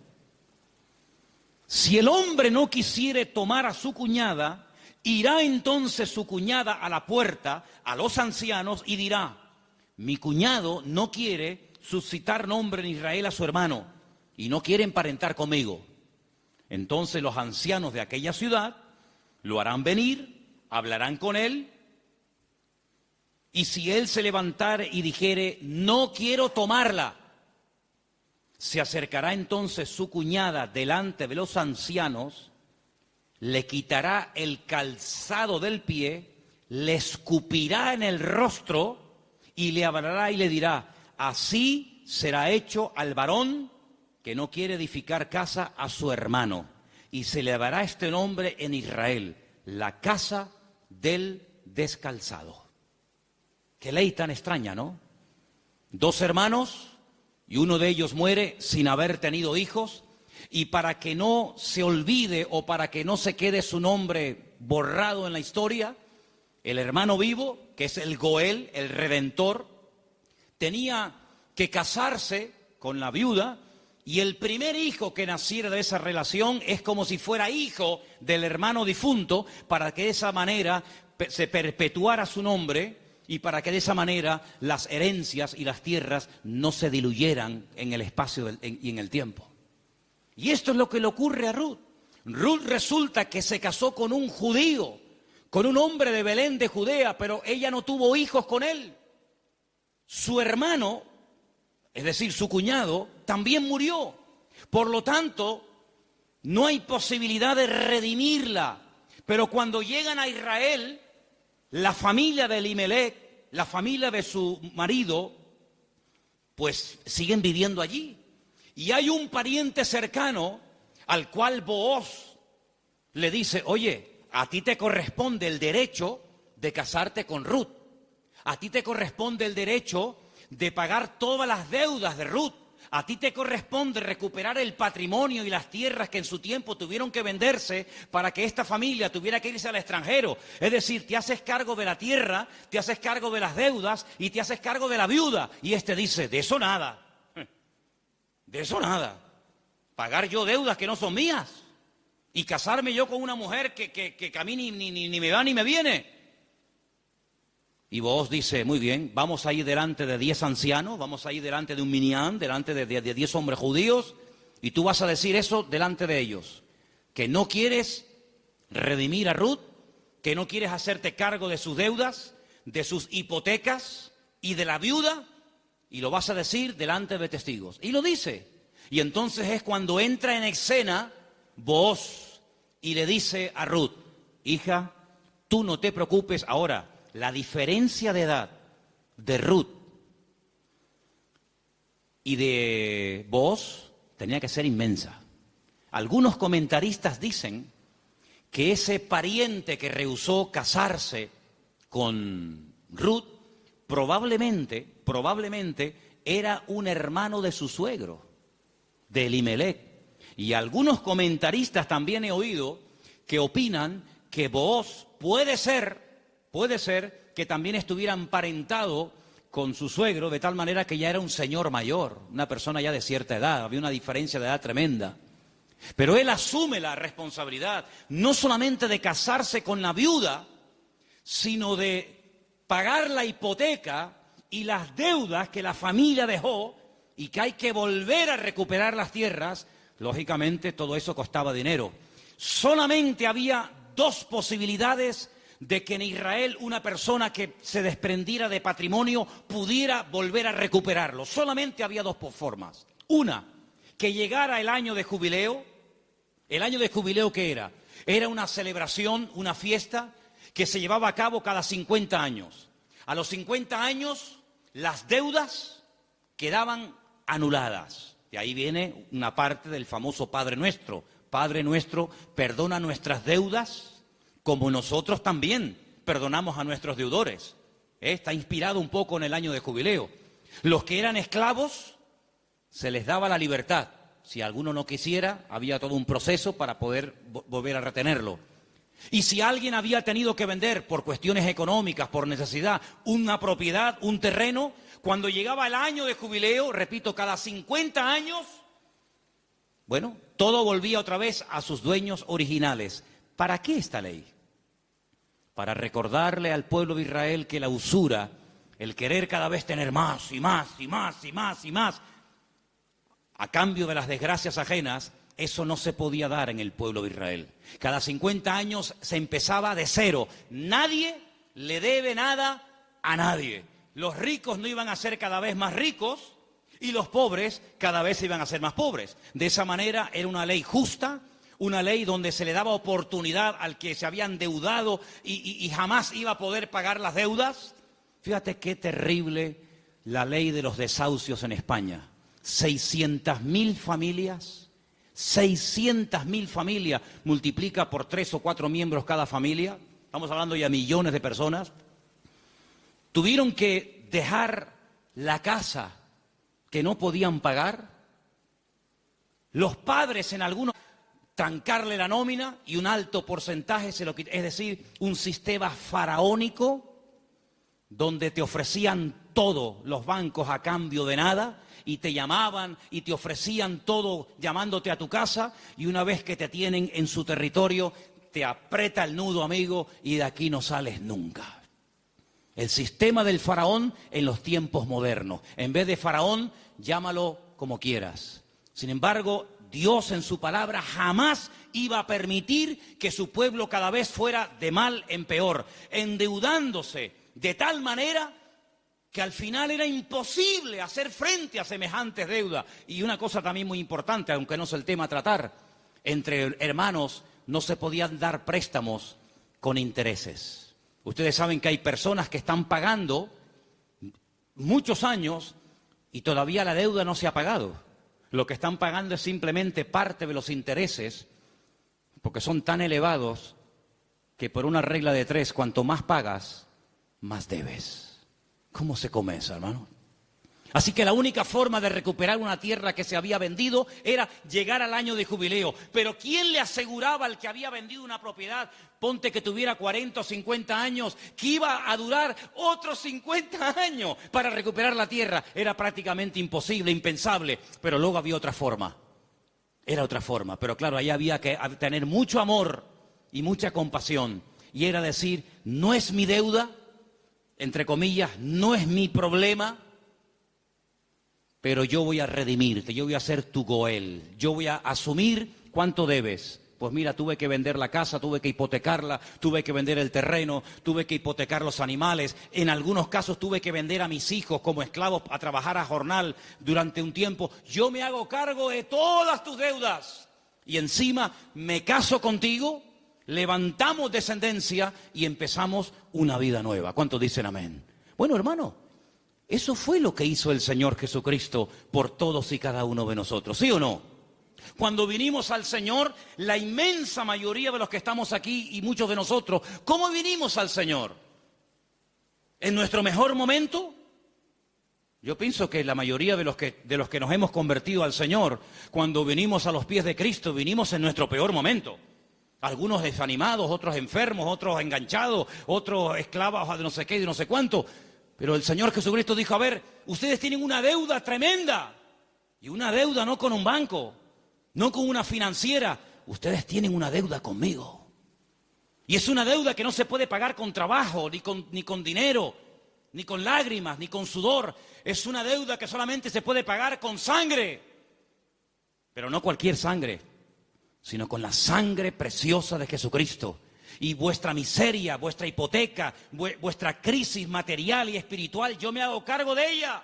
Si el hombre no quisiere tomar a su cuñada, irá entonces su cuñada a la puerta, a los ancianos, y dirá, mi cuñado no quiere suscitar nombre en Israel a su hermano, y no quiere emparentar conmigo. Entonces los ancianos de aquella ciudad lo harán venir, hablarán con él, y si él se levantare y dijere, no quiero tomarla, se acercará entonces su cuñada delante de los ancianos, le quitará el calzado del pie, le escupirá en el rostro y le hablará y le dirá, así será hecho al varón que no quiere edificar casa a su hermano. Y se le dará este nombre en Israel, la casa del descalzado. Qué ley tan extraña, ¿no? Dos hermanos y uno de ellos muere sin haber tenido hijos, y para que no se olvide o para que no se quede su nombre borrado en la historia, el hermano vivo, que es el Goel, el Redentor, tenía que casarse con la viuda, y el primer hijo que naciera de esa relación es como si fuera hijo del hermano difunto, para que de esa manera se perpetuara su nombre y para que de esa manera las herencias y las tierras no se diluyeran en el espacio y en el tiempo. Y esto es lo que le ocurre a Ruth. Ruth resulta que se casó con un judío, con un hombre de Belén de Judea, pero ella no tuvo hijos con él. Su hermano, es decir, su cuñado, también murió. Por lo tanto, no hay posibilidad de redimirla. Pero cuando llegan a Israel, la familia de Elimelech, la familia de su marido, pues siguen viviendo allí. Y hay un pariente cercano al cual Booz le dice: oye, a ti te corresponde el derecho de casarte con Ruth. A ti te corresponde el derecho de pagar todas las deudas de Ruth. A ti te corresponde recuperar el patrimonio y las tierras que en su tiempo tuvieron que venderse para que esta familia tuviera que irse al extranjero. Es decir, te haces cargo de la tierra, te haces cargo de las deudas y te haces cargo de la viuda. Y este dice: de eso nada. De eso nada. Pagar yo deudas que no son mías y casarme yo con una mujer que a mí ni me va ni me viene. Y Booz dice: muy bien, vamos a ir delante de 10 ancianos, vamos a ir delante de un minián, delante de 10 hombres judíos, y tú vas a decir eso delante de ellos, que no quieres redimir a Ruth, que no quieres hacerte cargo de sus deudas, de sus hipotecas y de la viuda, y lo vas a decir delante de testigos. Y lo dice. Y entonces es cuando entra en escena Booz y le dice a Ruth: hija, tú no te preocupes. Ahora, la diferencia de edad de Ruth y de Booz tenía que ser inmensa. Algunos comentaristas dicen que ese pariente que rehusó casarse con Ruth probablemente era un hermano de su suegro, de Elimelech. Y algunos comentaristas también he oído que opinan que Booz puede ser que también estuviera emparentado con su suegro, de tal manera que ya era un señor mayor, una persona ya de cierta edad, había una diferencia de edad tremenda. Pero él asume la responsabilidad, no solamente de casarse con la viuda, sino de pagar la hipoteca y las deudas que la familia dejó y que hay que volver a recuperar las tierras. Lógicamente todo eso costaba dinero. Solamente había 2 posibilidades de que en Israel una persona que se desprendiera de patrimonio pudiera volver a recuperarlo. Solamente había 2 formas. Una, que llegara el año de jubileo. ¿El año de jubileo qué era? Era una celebración, una fiesta que se llevaba a cabo cada 50 años. A los 50 años las deudas quedaban anuladas. De ahí viene una parte del famoso Padre Nuestro. Padre Nuestro, perdona nuestras deudas como nosotros también perdonamos a nuestros deudores. Está inspirado un poco en el año de jubileo. Los que eran esclavos se les daba la libertad. Si alguno no quisiera, había todo un proceso para poder volver a retenerlo. Y si alguien había tenido que vender por cuestiones económicas, por necesidad, una propiedad, un terreno, cuando llegaba el año de jubileo, repito, cada 50 años, bueno, todo volvía otra vez a sus dueños originales. ¿Para qué esta ley? Para recordarle al pueblo de Israel que la usura, el querer cada vez tener más y más y más y más y más, a cambio de las desgracias ajenas, eso no se podía dar en el pueblo de Israel. Cada 50 años se empezaba de cero. Nadie le debe nada a nadie. Los ricos no iban a ser cada vez más ricos y los pobres cada vez iban a ser más pobres. De esa manera era una ley justa, una ley donde se le daba oportunidad al que se había endeudado y jamás iba a poder pagar las deudas. Fíjate qué terrible la ley de los desahucios en España. 600.000 familias, 600.000 familias, multiplica por 3 o 4 miembros cada familia, estamos hablando ya de millones de personas, tuvieron que dejar la casa que no podían pagar. Los padres en algunos trancarle la nómina y un alto porcentaje se lo quitó. Es decir, un sistema faraónico donde te ofrecían todo los bancos a cambio de nada, y te llamaban y te ofrecían todo llamándote a tu casa, y una vez que te tienen en su territorio, te aprieta el nudo, amigo, y de aquí no sales nunca. El sistema del faraón en los tiempos modernos. En vez de faraón, llámalo como quieras. Sin embargo, Dios en su palabra jamás iba a permitir que su pueblo cada vez fuera de mal en peor, endeudándose de tal manera que al final era imposible hacer frente a semejantes deudas. Y una cosa también muy importante, aunque no es el tema a tratar, entre hermanos no se podían dar préstamos con intereses. Ustedes saben que hay personas que están pagando muchos años y todavía la deuda no se ha pagado. Lo que están pagando es simplemente parte de los intereses, porque son tan elevados que por una regla de 3, cuanto más pagas, más debes. ¿Cómo se come eso, hermano? Así que la única forma de recuperar una tierra que se había vendido era llegar al año de jubileo. Pero ¿quién le aseguraba al que había vendido una propiedad, ponte que tuviera 40 o 50 años, que iba a durar otros 50 años para recuperar la tierra? Era prácticamente imposible, impensable, pero luego había otra forma. Era otra forma, pero claro, ahí había que tener mucho amor y mucha compasión. Y era decir, no es mi deuda, entre comillas, no es mi problema, pero yo voy a redimirte, yo voy a ser tu Goel, yo voy a asumir cuánto debes. Pues mira, tuve que vender la casa, tuve que hipotecarla, tuve que vender el terreno, tuve que hipotecar los animales. En algunos casos tuve que vender a mis hijos como esclavos a trabajar a jornal durante un tiempo. Yo me hago cargo de todas tus deudas y encima me caso contigo, levantamos descendencia y empezamos una vida nueva. ¿Cuántos dicen amén? Bueno, hermano, eso fue lo que hizo el Señor Jesucristo por todos y cada uno de nosotros, ¿sí o no? Cuando vinimos al Señor, la inmensa mayoría de los que estamos aquí y muchos de nosotros, ¿cómo vinimos al Señor? ¿En nuestro mejor momento? Yo pienso que la mayoría de los que nos hemos convertido al Señor, cuando vinimos a los pies de Cristo, vinimos en nuestro peor momento. Algunos desanimados, otros enfermos, otros enganchados, otros esclavos de no sé qué, de no sé cuánto. Pero el Señor Jesucristo dijo, a ver, ustedes tienen una deuda tremenda. Y una deuda no con un banco, no con una financiera. Ustedes tienen una deuda conmigo. Y es una deuda que no se puede pagar con trabajo, ni con dinero, ni con lágrimas, ni con sudor. Es una deuda que solamente se puede pagar con sangre. Pero no cualquier sangre, sino con la sangre preciosa de Jesucristo. Y vuestra miseria, vuestra hipoteca, vuestra crisis material y espiritual, yo me hago cargo de ella.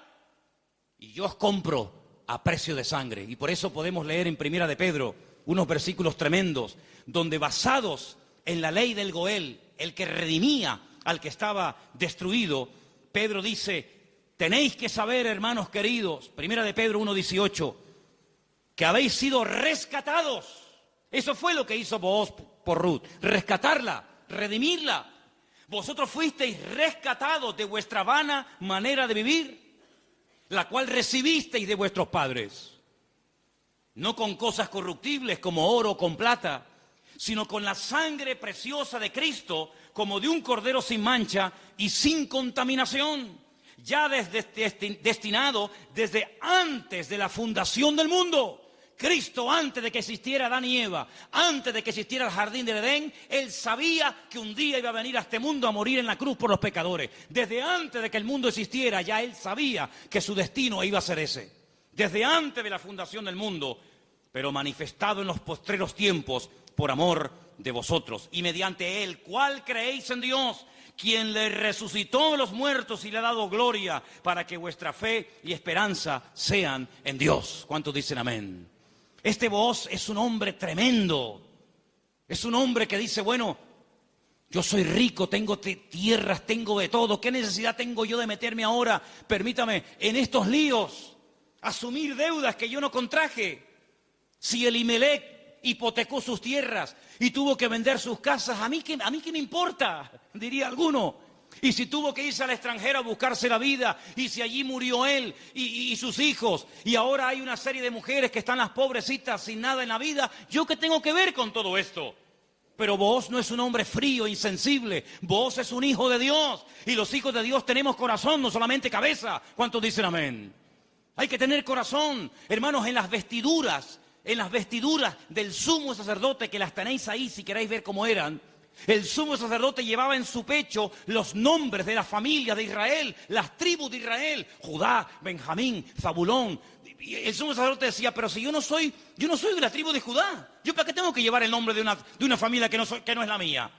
Y yo os compro a precio de sangre. Y por eso podemos leer en Primera de Pedro unos versículos tremendos, donde basados en la ley del Goel, el que redimía al que estaba destruido, Pedro dice, tenéis que saber, hermanos queridos, Primera de Pedro 1:18, que habéis sido rescatados. Eso fue lo que hizo Booz por Ruth, rescatarla, redimirla. Vosotros fuisteis rescatados de vuestra vana manera de vivir, la cual recibisteis de vuestros padres. No con cosas corruptibles como oro o con plata, sino con la sangre preciosa de Cristo, como de un cordero sin mancha y sin contaminación, ya destinado desde antes de la fundación del mundo. Cristo, antes de que existiera Adán y Eva, antes de que existiera el jardín del Edén, Él sabía que un día iba a venir a este mundo a morir en la cruz por los pecadores. Desde antes de que el mundo existiera, ya Él sabía que su destino iba a ser ese. Desde antes de la fundación del mundo, pero manifestado en los postreros tiempos por amor de vosotros. Y mediante Él, ¿cuál creéis en Dios? Quien le resucitó de los muertos y le ha dado gloria, para que vuestra fe y esperanza sean en Dios. ¿Cuántos dicen amén? Este Booz es un hombre tremendo. Es un hombre que dice, bueno, yo soy rico, tengo tierras, tengo de todo. ¿Qué necesidad tengo yo de meterme ahora, permítame, en estos líos? Asumir deudas que yo no contraje. Si Elimelech hipotecó sus tierras y tuvo que vender sus casas, ¿a mí qué me importa? Diría alguno. Y si tuvo que irse al extranjero a buscarse la vida, y si allí murió él y sus hijos, y ahora hay una serie de mujeres que están las pobrecitas sin nada en la vida, ¿yo qué tengo que ver con todo esto? Pero Booz no es un hombre frío, insensible. Booz es un hijo de Dios. Y los hijos de Dios tenemos corazón, no solamente cabeza. ¿Cuántos dicen amén? Hay que tener corazón. Hermanos, en las vestiduras del sumo sacerdote, que las tenéis ahí si queréis ver cómo eran. El sumo sacerdote llevaba en su pecho los nombres de las familias de Israel, las tribus de Israel, Judá, Benjamín, Zabulón. Y el sumo sacerdote decía, pero si yo no soy de la tribu de Judá, ¿yo para qué tengo que llevar el nombre de una familia que no es la mía?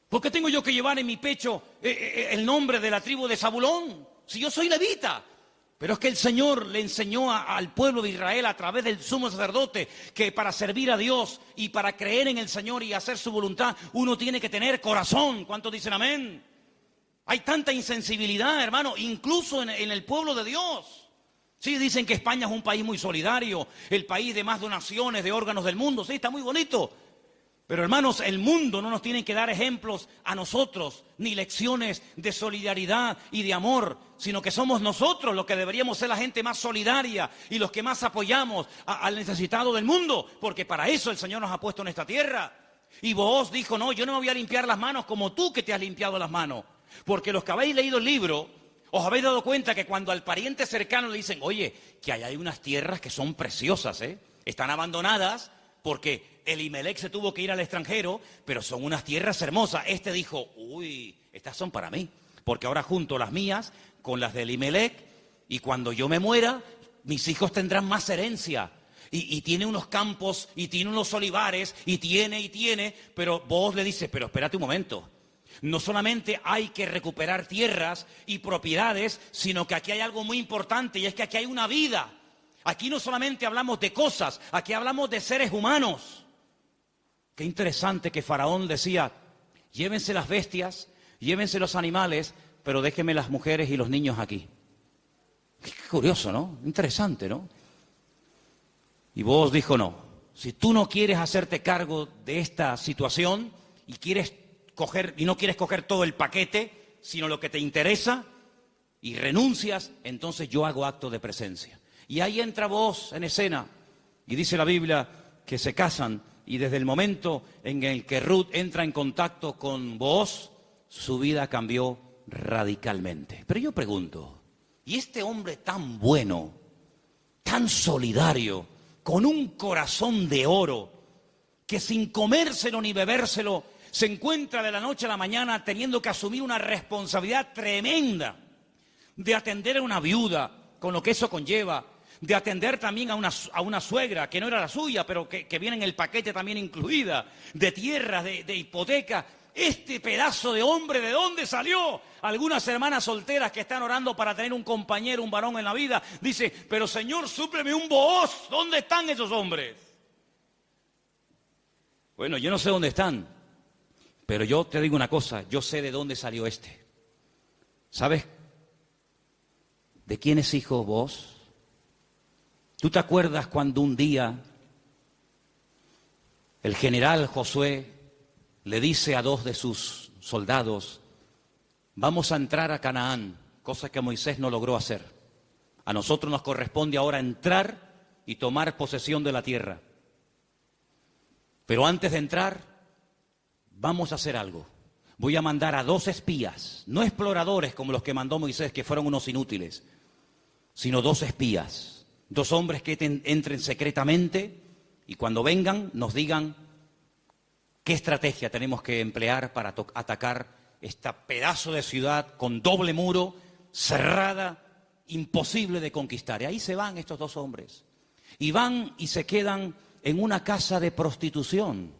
¿Por qué tengo yo que llevar en mi pecho el nombre de la tribu de Zabulón? Si yo soy levita. Pero es que el Señor le enseñó al pueblo de Israel a través del sumo sacerdote que para servir a Dios y para creer en el Señor y hacer su voluntad, uno tiene que tener corazón. ¿Cuántos dicen amén? Hay tanta insensibilidad, hermano, incluso en el pueblo de Dios. Sí, dicen que España es un país muy solidario, el país de más donaciones de órganos del mundo. Sí, está muy bonito. Pero hermanos, el mundo no nos tiene que dar ejemplos a nosotros, ni lecciones de solidaridad y de amor, sino que somos nosotros los que deberíamos ser la gente más solidaria y los que más apoyamos al necesitado del mundo, porque para eso el Señor nos ha puesto en esta tierra. Y Booz dijo, no, yo no me voy a limpiar las manos como tú que te has limpiado las manos, porque los que habéis leído el libro, os habéis dado cuenta que cuando al pariente cercano le dicen, oye, que hay unas tierras que son preciosas, están abandonadas, porque Elimelech se tuvo que ir al extranjero, pero son unas tierras hermosas. Este dijo, uy, estas son para mí, porque ahora junto las mías con las de Elimelech, y cuando yo me muera, mis hijos tendrán más herencia. Y tiene unos campos, y tiene unos olivares, y tiene, pero Booz le dice, pero espérate un momento. No solamente hay que recuperar tierras y propiedades, sino que aquí hay algo muy importante, y es que aquí hay una vida. Aquí no solamente hablamos de cosas, aquí hablamos de seres humanos. Qué interesante que Faraón decía, llévense las bestias, llévense los animales, pero déjenme las mujeres y los niños aquí. Qué curioso, ¿no? Interesante, ¿no? Y Booz dijo, no, si tú no quieres hacerte cargo de esta situación y no quieres coger todo el paquete, sino lo que te interesa, y renuncias, entonces yo hago acto de presencia. Y ahí entra Booz en escena, y dice la Biblia que se casan, y desde el momento en el que Ruth entra en contacto con Booz, su vida cambió radicalmente. Pero yo pregunto, ¿y este hombre tan bueno, tan solidario, con un corazón de oro, que sin comérselo ni bebérselo, se encuentra de la noche a la mañana teniendo que asumir una responsabilidad tremenda de atender a una viuda, con lo que eso conlleva, de atender también a una suegra que no era la suya, pero que viene en el paquete también incluida, de tierras, de hipoteca? Este pedazo de hombre, ¿de dónde salió? Algunas hermanas solteras que están orando para tener un compañero, un varón en la vida, dice, pero Señor, súpleme un Booz. ¿Dónde están esos hombres? Bueno, yo no sé dónde están, pero yo te digo una cosa, yo sé de dónde salió este. ¿Sabes de quién es hijo Booz? ¿Tú te acuerdas cuando un día el general Josué le dice a dos de sus soldados, vamos a entrar a Canaán, cosa que Moisés no logró hacer? A nosotros nos corresponde ahora entrar y tomar posesión de la tierra. Pero antes de entrar, vamos a hacer algo. Voy a mandar a 2 espías, no exploradores como los que mandó Moisés, que fueron unos inútiles, sino 2 espías. 2 hombres que entren secretamente y cuando vengan nos digan qué estrategia tenemos que emplear para atacar este pedazo de ciudad con doble muro, cerrada, imposible de conquistar. Y ahí se van estos 2 hombres. Y van y se quedan en una casa de prostitución.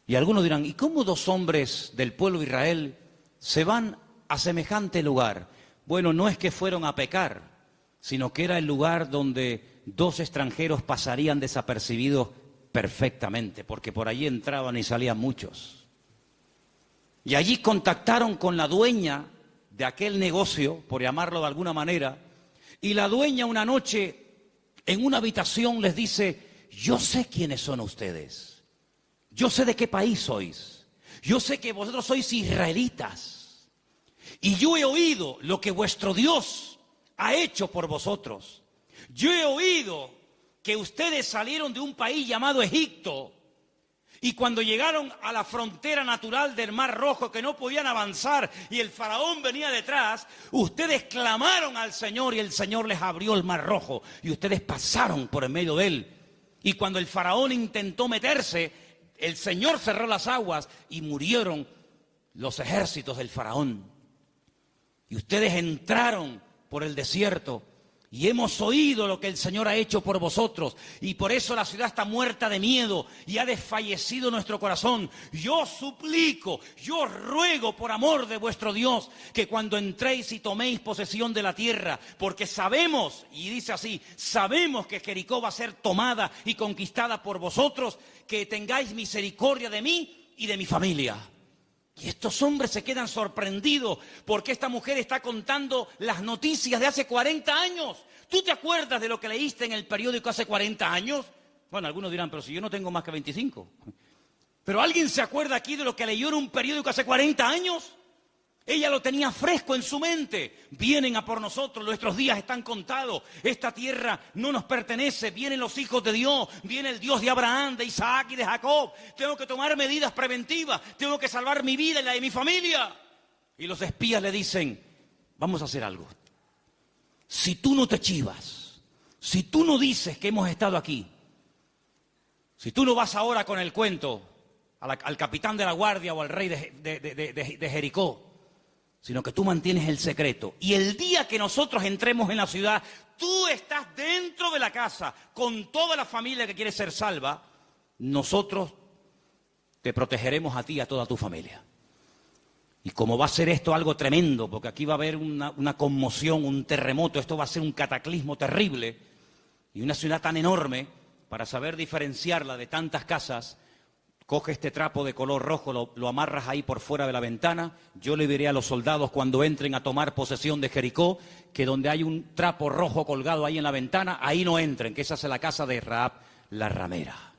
Y algunos dirán, ¿y cómo 2 hombres del pueblo de Israel se van a semejante lugar? Bueno, no es que fueron a pecar, sino que era el lugar donde 2 extranjeros pasarían desapercibidos perfectamente, porque por allí entraban y salían muchos. Y allí contactaron con la dueña de aquel negocio, por llamarlo de alguna manera, y la dueña una noche en una habitación les dice, yo sé quiénes son ustedes, yo sé de qué país sois, yo sé que vosotros sois israelitas, y yo he oído lo que vuestro Dios ha hecho por vosotros. Yo he oído que ustedes salieron de un país llamado Egipto y cuando llegaron a la frontera natural del Mar Rojo que no podían avanzar y el faraón venía detrás, ustedes clamaron al Señor y el Señor les abrió el Mar Rojo y ustedes pasaron por en medio de él. Y cuando el faraón intentó meterse, el Señor cerró las aguas y murieron los ejércitos del faraón. Y ustedes entraron por el desierto y hemos oído lo que el Señor ha hecho por vosotros y por eso la ciudad está muerta de miedo y ha desfallecido nuestro corazón. Yo suplico, yo ruego por amor de vuestro Dios que cuando entréis y toméis posesión de la tierra, porque sabemos, y dice así, sabemos que Jericó va a ser tomada y conquistada por vosotros, que tengáis misericordia de mí y de mi familia. Y estos hombres se quedan sorprendidos porque esta mujer está contando las noticias de hace 40 años. ¿Tú te acuerdas de lo que leíste en el periódico hace 40 años? Bueno, algunos dirán, pero si yo no tengo más que 25. ¿Pero alguien se acuerda aquí de lo que leyó en un periódico hace 40 años? Ella lo tenía fresco en su mente. Vienen a por nosotros, nuestros días están contados. Esta tierra no nos pertenece. Vienen los hijos de Dios, viene el Dios de Abraham, de Isaac y de Jacob. Tengo que tomar medidas preventivas, tengo que salvar mi vida y la de mi familia. Y los espías le dicen, vamos a hacer algo. Si tú no te chivas, si tú no dices que hemos estado aquí, si tú no vas ahora con el cuento al capitán de la guardia o al rey de Jericó, sino que tú mantienes el secreto. Y el día que nosotros entremos en la ciudad, tú estás dentro de la casa con toda la familia que quiere ser salva, nosotros te protegeremos a ti y a toda tu familia. Y como va a ser esto algo tremendo, porque aquí va a haber una conmoción, un terremoto, esto va a ser un cataclismo terrible, y una ciudad tan enorme, para saber diferenciarla de tantas casas, coge este trapo de color rojo, lo amarras ahí por fuera de la ventana. Yo le diré a los soldados cuando entren a tomar posesión de Jericó, que donde hay un trapo rojo colgado ahí en la ventana, ahí no entren, que esa es la casa de Rahab, la ramera.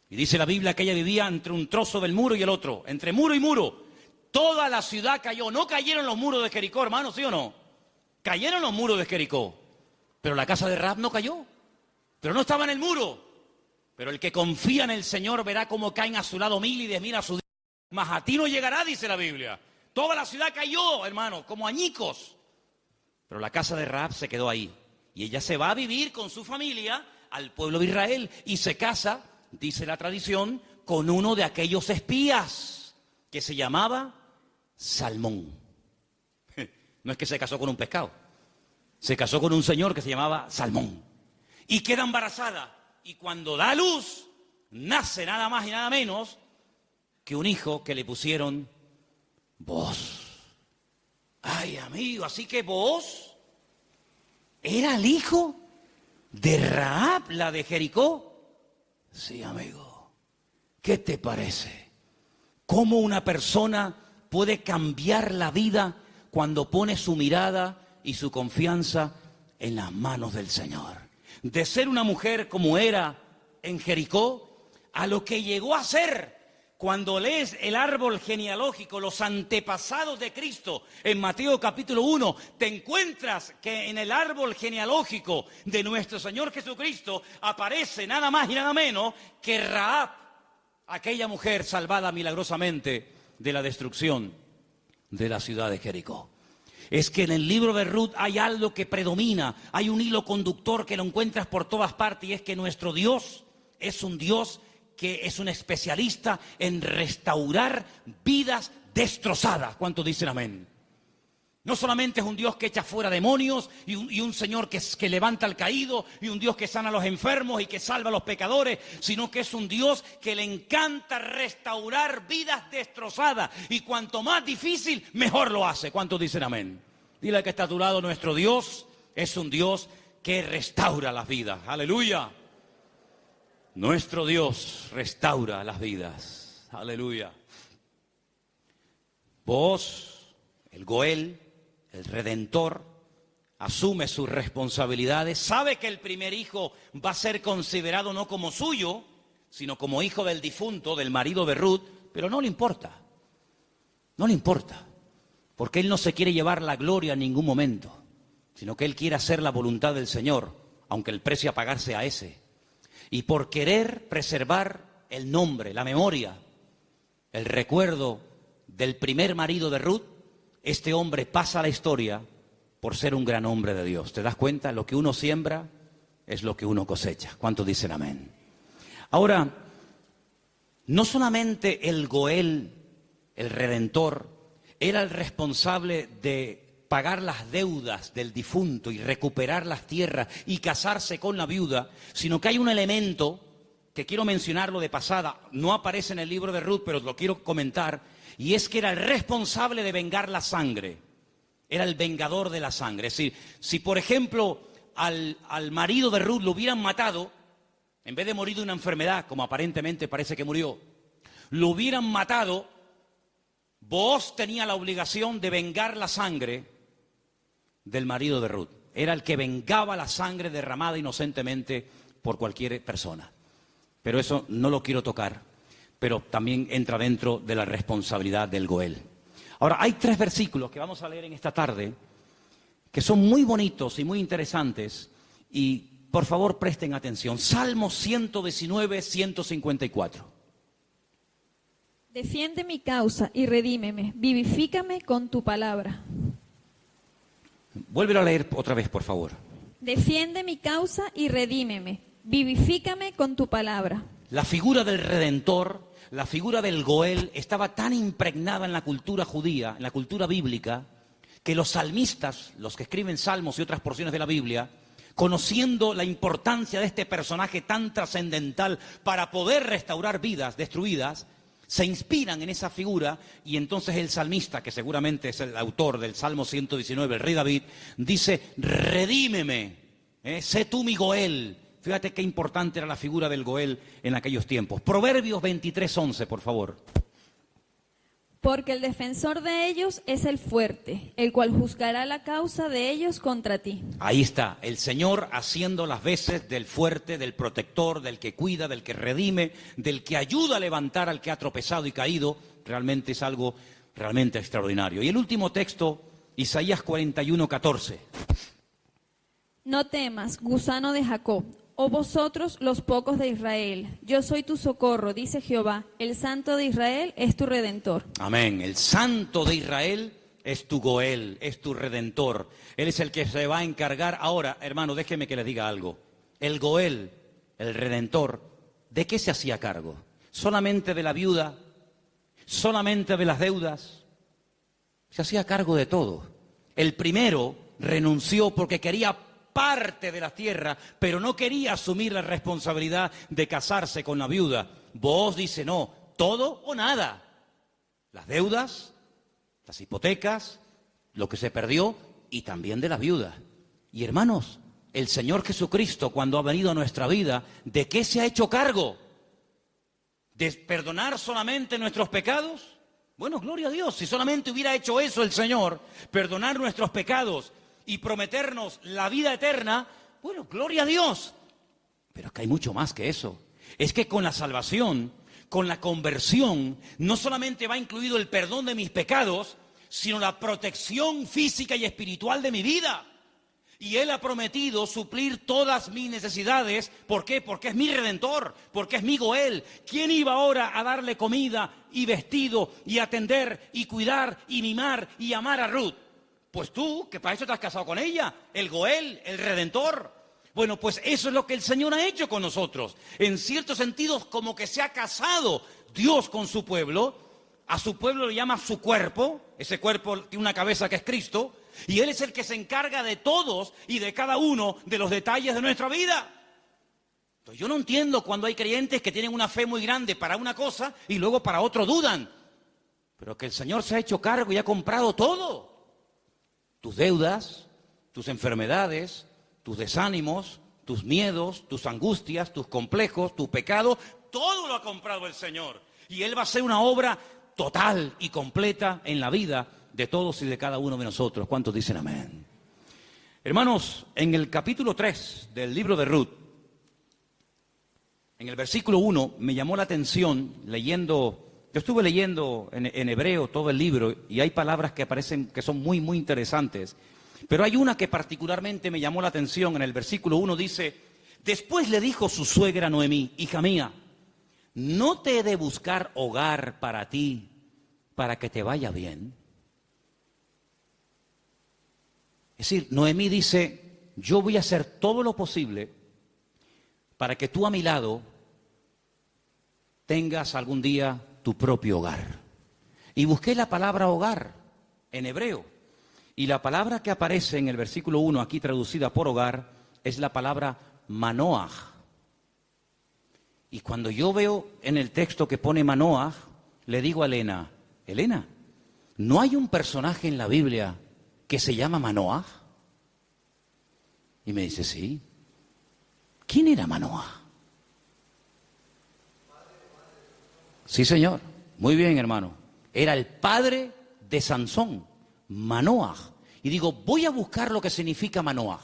Y dice la Biblia que ella vivía entre un trozo del muro y el otro, entre muro y muro. Toda la ciudad cayó, no cayeron los muros de Jericó, hermano, ¿sí o no? Cayeron los muros de Jericó, pero la casa de Rahab no cayó, pero no estaba en el muro. Pero el que confía en el Señor verá cómo caen a su lado 1000 y 10.000 a su día. Mas a ti no llegará, dice la Biblia. Toda la ciudad cayó, hermano, como añicos. Pero la casa de Rahab se quedó ahí. Y ella se va a vivir con su familia al pueblo de Israel. Y se casa, dice la tradición, con uno de aquellos espías que se llamaba Salmón. No es que se casó con un pescado. Se casó con un señor que se llamaba Salmón. Y queda embarazada. Y cuando da luz, nace nada más y nada menos que un hijo que le pusieron Booz. Ay, amigo, así que Booz era el hijo de Rahab, la de Jericó. Sí, amigo. ¿Qué te parece? ¿Cómo una persona puede cambiar la vida cuando pone su mirada y su confianza en las manos del Señor? De ser una mujer como era en Jericó, a lo que llegó a ser cuando lees el árbol genealógico, los antepasados de Cristo, en Mateo capítulo 1, te encuentras que en el árbol genealógico de nuestro Señor Jesucristo aparece nada más y nada menos que Rahab, aquella mujer salvada milagrosamente de la destrucción de la ciudad de Jericó. Es que en el libro de Ruth hay algo que predomina, hay un hilo conductor que lo encuentras por todas partes y es que nuestro Dios es un Dios que es un especialista en restaurar vidas destrozadas. ¿Cuántos dicen amén? No solamente es un Dios que echa fuera demonios y un Señor que levanta al caído y un Dios que sana a los enfermos y que salva a los pecadores, sino que es un Dios que le encanta restaurar vidas destrozadas y cuanto más difícil, mejor lo hace. ¿Cuántos dicen amén? Dile al que está a tu lado, nuestro Dios es un Dios que restaura las vidas. ¡Aleluya! Nuestro Dios restaura las vidas. ¡Aleluya! Vos, el Goel, el Redentor, asume sus responsabilidades, sabe que el primer hijo va a ser considerado no como suyo, sino como hijo del difunto, del marido de Ruth, pero no le importa, porque él no se quiere llevar la gloria en ningún momento, sino que él quiere hacer la voluntad del Señor, aunque el precio a pagar sea ese. Y por querer preservar el nombre, la memoria, el recuerdo del primer marido de Ruth, este hombre pasa a la historia por ser un gran hombre de Dios. ¿Te das cuenta? Lo que uno siembra es lo que uno cosecha. ¿Cuántos dicen amén? Ahora, no solamente el Goel, el Redentor, era el responsable de pagar las deudas del difunto y recuperar las tierras y casarse con la viuda, sino que hay un elemento que quiero mencionarlo de pasada, no aparece en el libro de Ruth, pero lo quiero comentar, y es que era el responsable de vengar la sangre, era el vengador de la sangre. Es decir, si por ejemplo al marido de Ruth lo hubieran matado, en vez de morir de una enfermedad, como aparentemente parece que murió, lo hubieran matado, Booz tenía la obligación de vengar la sangre del marido de Ruth. Era el que vengaba la sangre derramada inocentemente por cualquier persona. Pero eso no lo quiero tocar, pero también entra dentro de la responsabilidad del Goel. Ahora, hay 3 versículos que vamos a leer en esta tarde que son muy bonitos y muy interesantes, y por favor presten atención. Salmo 119, 154. Defiende mi causa y redímeme, vivifícame con tu palabra. Vuélvelo a leer otra vez, por favor. Defiende mi causa y redímeme, vivifícame con tu palabra. La figura del Redentor, la figura del Goel, estaba tan impregnada en la cultura judía, en la cultura bíblica, que los salmistas, los que escriben salmos y otras porciones de la Biblia, conociendo la importancia de este personaje tan trascendental para poder restaurar vidas destruidas, se inspiran en esa figura, y entonces el salmista, que seguramente es el autor del Salmo 119, el rey David, dice: redímeme, sé tú mi Goel. Fíjate qué importante era la figura del Goel en aquellos tiempos. Proverbios 23:11, por favor. Porque el defensor de ellos es el fuerte, el cual juzgará la causa de ellos contra ti. Ahí está, el Señor haciendo las veces del fuerte, del protector, del que cuida, del que redime, del que ayuda a levantar al que ha tropezado y caído. Realmente es algo realmente extraordinario. Y el último texto, Isaías 41:14. No temas, gusano de Jacob, oh vosotros los pocos de Israel. Yo soy tu socorro, dice Jehová. El Santo de Israel es tu Redentor. Amén. El Santo de Israel es tu Goel, es tu Redentor. Él es el que se va a encargar. Ahora, hermano, déjeme que les diga algo. El Goel, el Redentor, ¿de qué se hacía cargo? ¿Solamente de la viuda? ¿Solamente de las deudas? Se hacía cargo de todo. El primero renunció porque quería parte de la tierra, pero no quería asumir la responsabilidad de casarse con la viuda. Booz dice: no, todo o nada. Las deudas, las hipotecas, lo que se perdió, y también de la viuda. Y hermanos, el Señor Jesucristo, cuando ha venido a nuestra vida, ¿de qué se ha hecho cargo? ¿De perdonar solamente nuestros pecados? Bueno, gloria a Dios, si solamente hubiera hecho eso el Señor, perdonar nuestros pecados y prometernos la vida eterna, bueno, gloria a Dios. Pero es que hay mucho más que eso. Es que con la salvación, con la conversión, no solamente va incluido el perdón de mis pecados, sino la protección física y espiritual de mi vida. Y Él ha prometido suplir todas mis necesidades. ¿Por qué? Porque es mi Redentor, porque es mi Goel. ¿Quién iba ahora a darle comida y vestido y atender y cuidar y mimar y amar a Ruth? Pues tú, que para eso te has casado con ella, el Goel, el Redentor. Bueno, pues eso es lo que el Señor ha hecho con nosotros. En ciertos sentidos, como que se ha casado Dios con su pueblo. A su pueblo le llama su cuerpo. Ese cuerpo tiene una cabeza que es Cristo. Y Él es el que se encarga de todos y de cada uno de los detalles de nuestra vida. Entonces yo no entiendo cuando hay creyentes que tienen una fe muy grande para una cosa y luego para otro dudan. Pero que el Señor se ha hecho cargo y ha comprado todo. Tus deudas, tus enfermedades, tus desánimos, tus miedos, tus angustias, tus complejos, tu pecado, todo lo ha comprado el Señor. Y Él va a hacer una obra total y completa en la vida de todos y de cada uno de nosotros. ¿Cuántos dicen amén? Hermanos, en el capítulo 3 del libro de Ruth, en el versículo 1, me llamó la atención leyendo. Yo estuve leyendo en hebreo todo el libro y hay palabras que aparecen que son muy, muy interesantes. Pero hay una que particularmente me llamó la atención. En el versículo 1 dice: después le dijo su suegra Noemí: hija mía, ¿no te he de buscar hogar para ti, para que te vaya bien? Es decir, Noemí dice: yo voy a hacer todo lo posible para que tú a mi lado tengas algún día tu propio hogar. Y busqué la palabra hogar en hebreo. Y la palabra que aparece en el versículo 1, aquí traducida por hogar, es la palabra manoaj. Y cuando yo veo en el texto que pone manoaj, le digo a Elena: Elena, ¿no hay un personaje en la Biblia que se llama Manoaj? Y me dice: sí. ¿Quién era Manoaj? Sí, señor. Muy bien, hermano. Era el padre de Sansón, Manoaj. Y digo, voy a buscar lo que significa Manoaj.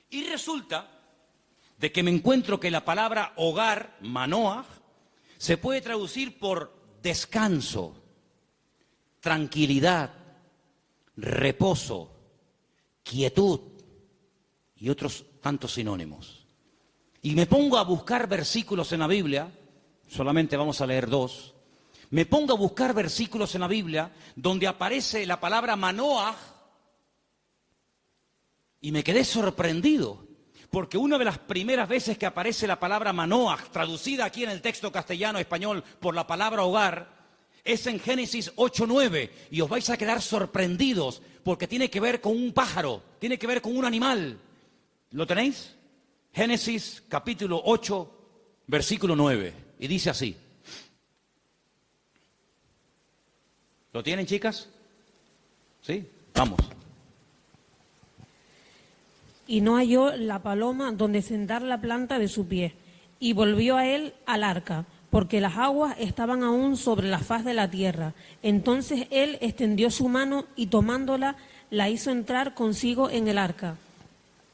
Y resulta de que me encuentro que la palabra hogar, Manoaj, se puede traducir por descanso, tranquilidad, reposo, quietud y otros tantos sinónimos. Y me pongo a buscar versículos en la Biblia, solamente vamos a leer 2. Me pongo a buscar versículos en la Biblia donde aparece la palabra Manoaj y me quedé sorprendido, porque una de las primeras veces que aparece la palabra Manoaj, traducida aquí en el texto castellano-español por la palabra hogar, es en Génesis 8:9, y os vais a quedar sorprendidos porque tiene que ver con un pájaro, tiene que ver con un animal. ¿Lo tenéis? Génesis capítulo 8, versículo 9, y dice así. ¿Lo tienen, chicas? ¿Sí? Vamos. Y no halló la paloma donde sentar la planta de su pie, y volvió a él al arca, porque las aguas estaban aún sobre la faz de la tierra. Entonces él extendió su mano y tomándola, la hizo entrar consigo en el arca.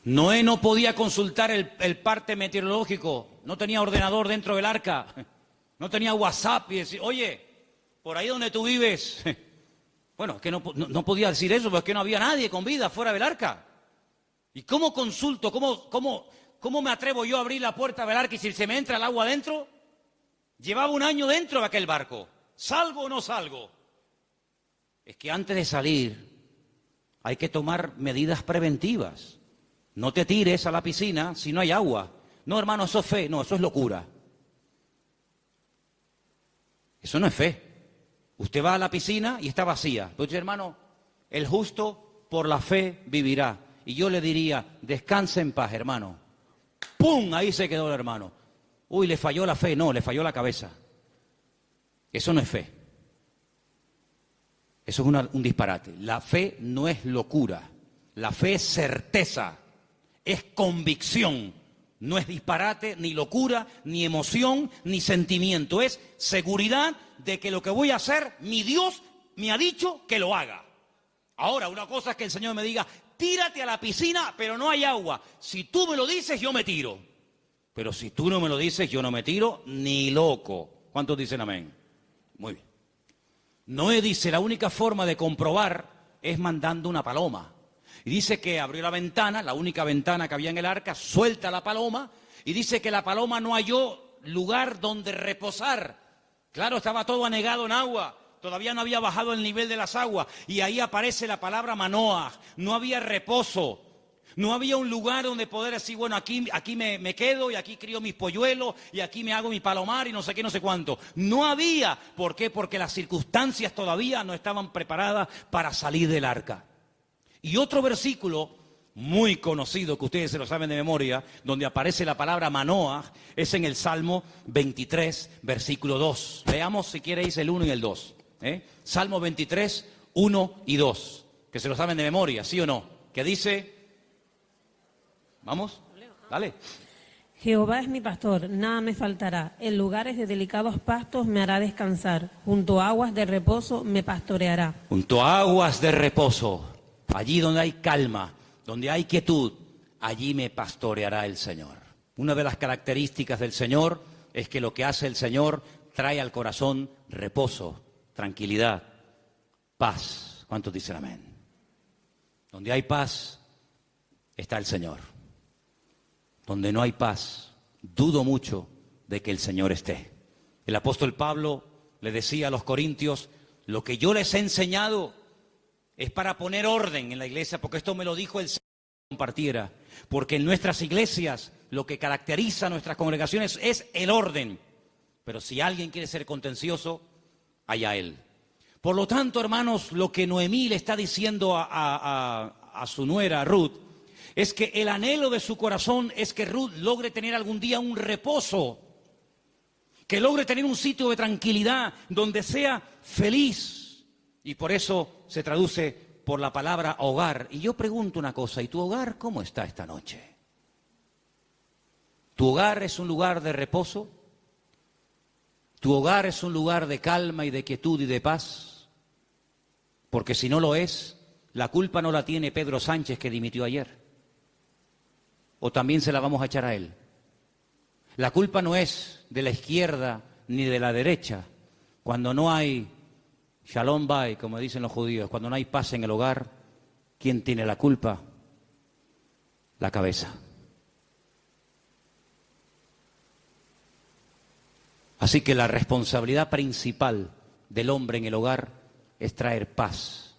Noé no podía consultar el parte meteorológico, no tenía ordenador dentro del arca, no tenía WhatsApp y decir: oye, por ahí donde tú vives. Bueno, es que no podía decir eso, porque no había nadie con vida fuera del arca. ¿Y cómo consulto? ¿Cómo me atrevo yo a abrir la puerta del arca y si se me entra el agua adentro? Llevaba un año dentro de aquel barco. ¿Salgo o no salgo? Es que antes de salir hay que tomar medidas preventivas. No te tires a la piscina si no hay agua. No, hermano, eso es fe. No, eso es locura. Eso no es fe. Usted va a la piscina y está vacía. Pero dice: hermano, el justo por la fe vivirá. Y yo le diría: descanse en paz, hermano. ¡Pum! Ahí se quedó el hermano. Uy, le falló la fe. No, le falló la cabeza. Eso no es fe. Eso es un disparate. La fe no es locura. La fe es certeza, es convicción. No es disparate, ni locura, ni emoción, ni sentimiento. Es seguridad de que lo que voy a hacer, mi Dios me ha dicho que lo haga. Ahora, una cosa es que el Señor me diga: tírate a la piscina, pero no hay agua. Si tú me lo dices, yo me tiro. Pero si tú no me lo dices, yo no me tiro ni loco. ¿Cuántos dicen amén? Muy bien. Noé dice: la única forma de comprobar es mandando una paloma. Y dice que abrió la ventana, la única ventana que había en el arca, suelta la paloma, y dice que la paloma no halló lugar donde reposar. Claro, estaba todo anegado en agua, todavía no había bajado el nivel de las aguas, y ahí aparece la palabra Manoaj. No había reposo, no había un lugar donde poder decir: bueno, aquí me quedo, y aquí crío mis polluelos, y aquí me hago mi palomar, y no sé qué, no sé cuánto. No había. ¿Por qué? Porque las circunstancias todavía no estaban preparadas para salir del arca. Y otro versículo muy conocido, que ustedes se lo saben de memoria, donde aparece la palabra Manoaj, es en el Salmo 23, versículo 2. Veamos si queréis el 1 y el 2. Salmo 23, 1 y 2. Que se lo saben de memoria, ¿sí o no? Que dice... ¿Vamos? Dale. Jehová es mi pastor, nada me faltará. En lugares de delicados pastos me hará descansar. Junto a aguas de reposo me pastoreará. Junto a aguas de reposo, allí donde hay calma, donde hay quietud, allí me pastoreará el Señor. Una de las características del Señor es que lo que hace el Señor trae al corazón reposo, tranquilidad, paz. ¿Cuántos dicen amén? Donde hay paz está el Señor. Donde no hay paz, dudo mucho de que el Señor esté. El apóstol Pablo le decía a los corintios: lo que yo les he enseñado es para poner orden en la iglesia, porque esto me lo dijo el Señor que compartiera. Porque en nuestras iglesias lo que caracteriza a nuestras congregaciones es el orden. Pero si alguien quiere ser contencioso, allá él. Por lo tanto, hermanos, lo que Noemí le está diciendo a su nuera, Ruth, es que el anhelo de su corazón es que Ruth logre tener algún día un reposo, que logre tener un sitio de tranquilidad donde sea feliz. Y por eso se traduce por la palabra hogar. Y yo pregunto una cosa: ¿y tu hogar cómo está esta noche? ¿Tu hogar es un lugar de reposo? ¿Tu hogar es un lugar de calma y de quietud y de paz? Porque si no lo es, la culpa no la tiene Pedro Sánchez, que dimitió ayer. ¿O también se la vamos a echar a él? La culpa no es de la izquierda ni de la derecha. Cuando no hay shalom bay, como dicen los judíos, cuando no hay paz en el hogar, ¿quién tiene la culpa? La cabeza. Así que la responsabilidad principal del hombre en el hogar es traer paz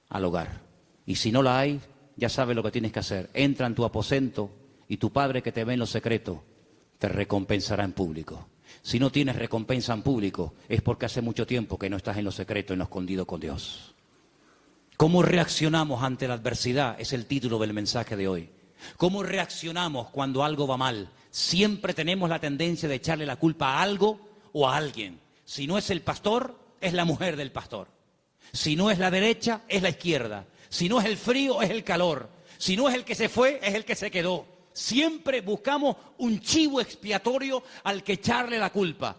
al hogar. Y si no la hay, ya sabes lo que tienes que hacer. Entra en tu aposento y tu Padre que te ve en lo secreto te recompensará en público. Si no tienes recompensa en público, es porque hace mucho tiempo que no estás en lo secreto, en lo escondido con Dios. ¿Cómo reaccionamos ante la adversidad? Es el título del mensaje de hoy. ¿Cómo reaccionamos cuando algo va mal? Siempre tenemos la tendencia de echarle la culpa a algo o a alguien. Si no es el pastor, es la mujer del pastor. Si no es la derecha, es la izquierda. Si no es el frío, es el calor. Si no es el que se fue, es el que se quedó. Siempre buscamos un chivo expiatorio al que echarle la culpa.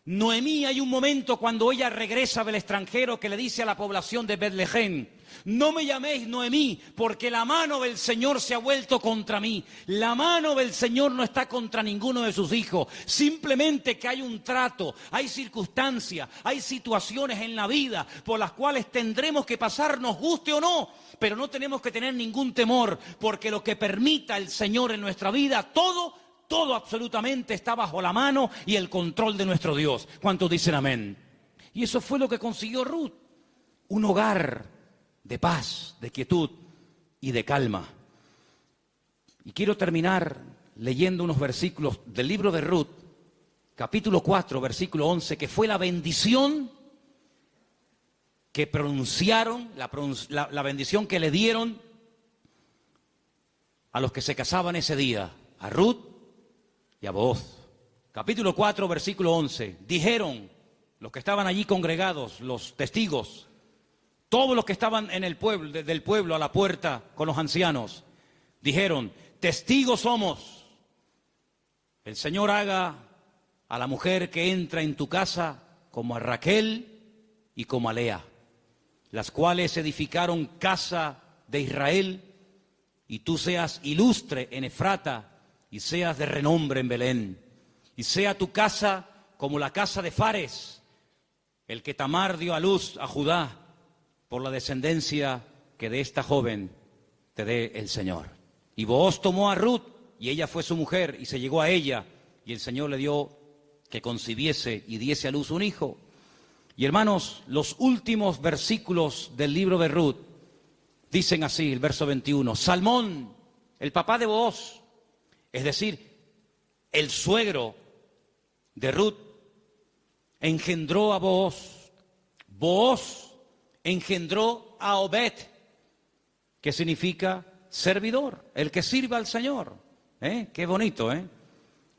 Noemí, hay un momento cuando ella regresa del extranjero que le dice a la población de Betlehem: no me llaméis Noemí, porque la mano del Señor se ha vuelto contra mí. La mano del Señor no está contra ninguno de sus hijos. Simplemente que hay un trato, hay circunstancias, hay situaciones en la vida por las cuales tendremos que pasar, nos guste o no. Pero no tenemos que tener ningún temor, porque lo que permita el Señor en nuestra vida, todo absolutamente está bajo la mano y el control de nuestro Dios. ¿Cuántos dicen amén? Y eso fue lo que consiguió Ruth. Un hogar de paz, de quietud y de calma. Y quiero terminar leyendo unos versículos del libro de Ruth, capítulo 4, versículo 11, que fue la bendición que pronunciaron, la bendición que le dieron a los que se casaban ese día, a Ruth y a Booz. Capítulo 4, versículo 11. Dijeron los que estaban allí congregados, los testigos, todos los que estaban en el pueblo, desde el pueblo a la puerta con los ancianos, dijeron: testigos somos. El Señor haga a la mujer que entra en tu casa como a Raquel y como a Lea, las cuales edificaron casa de Israel, y tú seas ilustre en Efrata y seas de renombre en Belén, y sea tu casa como la casa de Fares, el que Tamar dio a luz a Judá, por la descendencia que de esta joven te dé el Señor. Y Booz tomó a Ruth, y ella fue su mujer, y se llegó a ella, y el Señor le dio que concibiese y diese a luz un hijo. Y hermanos, los últimos versículos del libro de Ruth dicen así, el verso 21, Salmón, el papá de Booz, es decir, el suegro de Ruth, engendró a Booz. Booz engendró a Obed, que significa servidor, el que sirve al Señor. Qué bonito, ¿eh?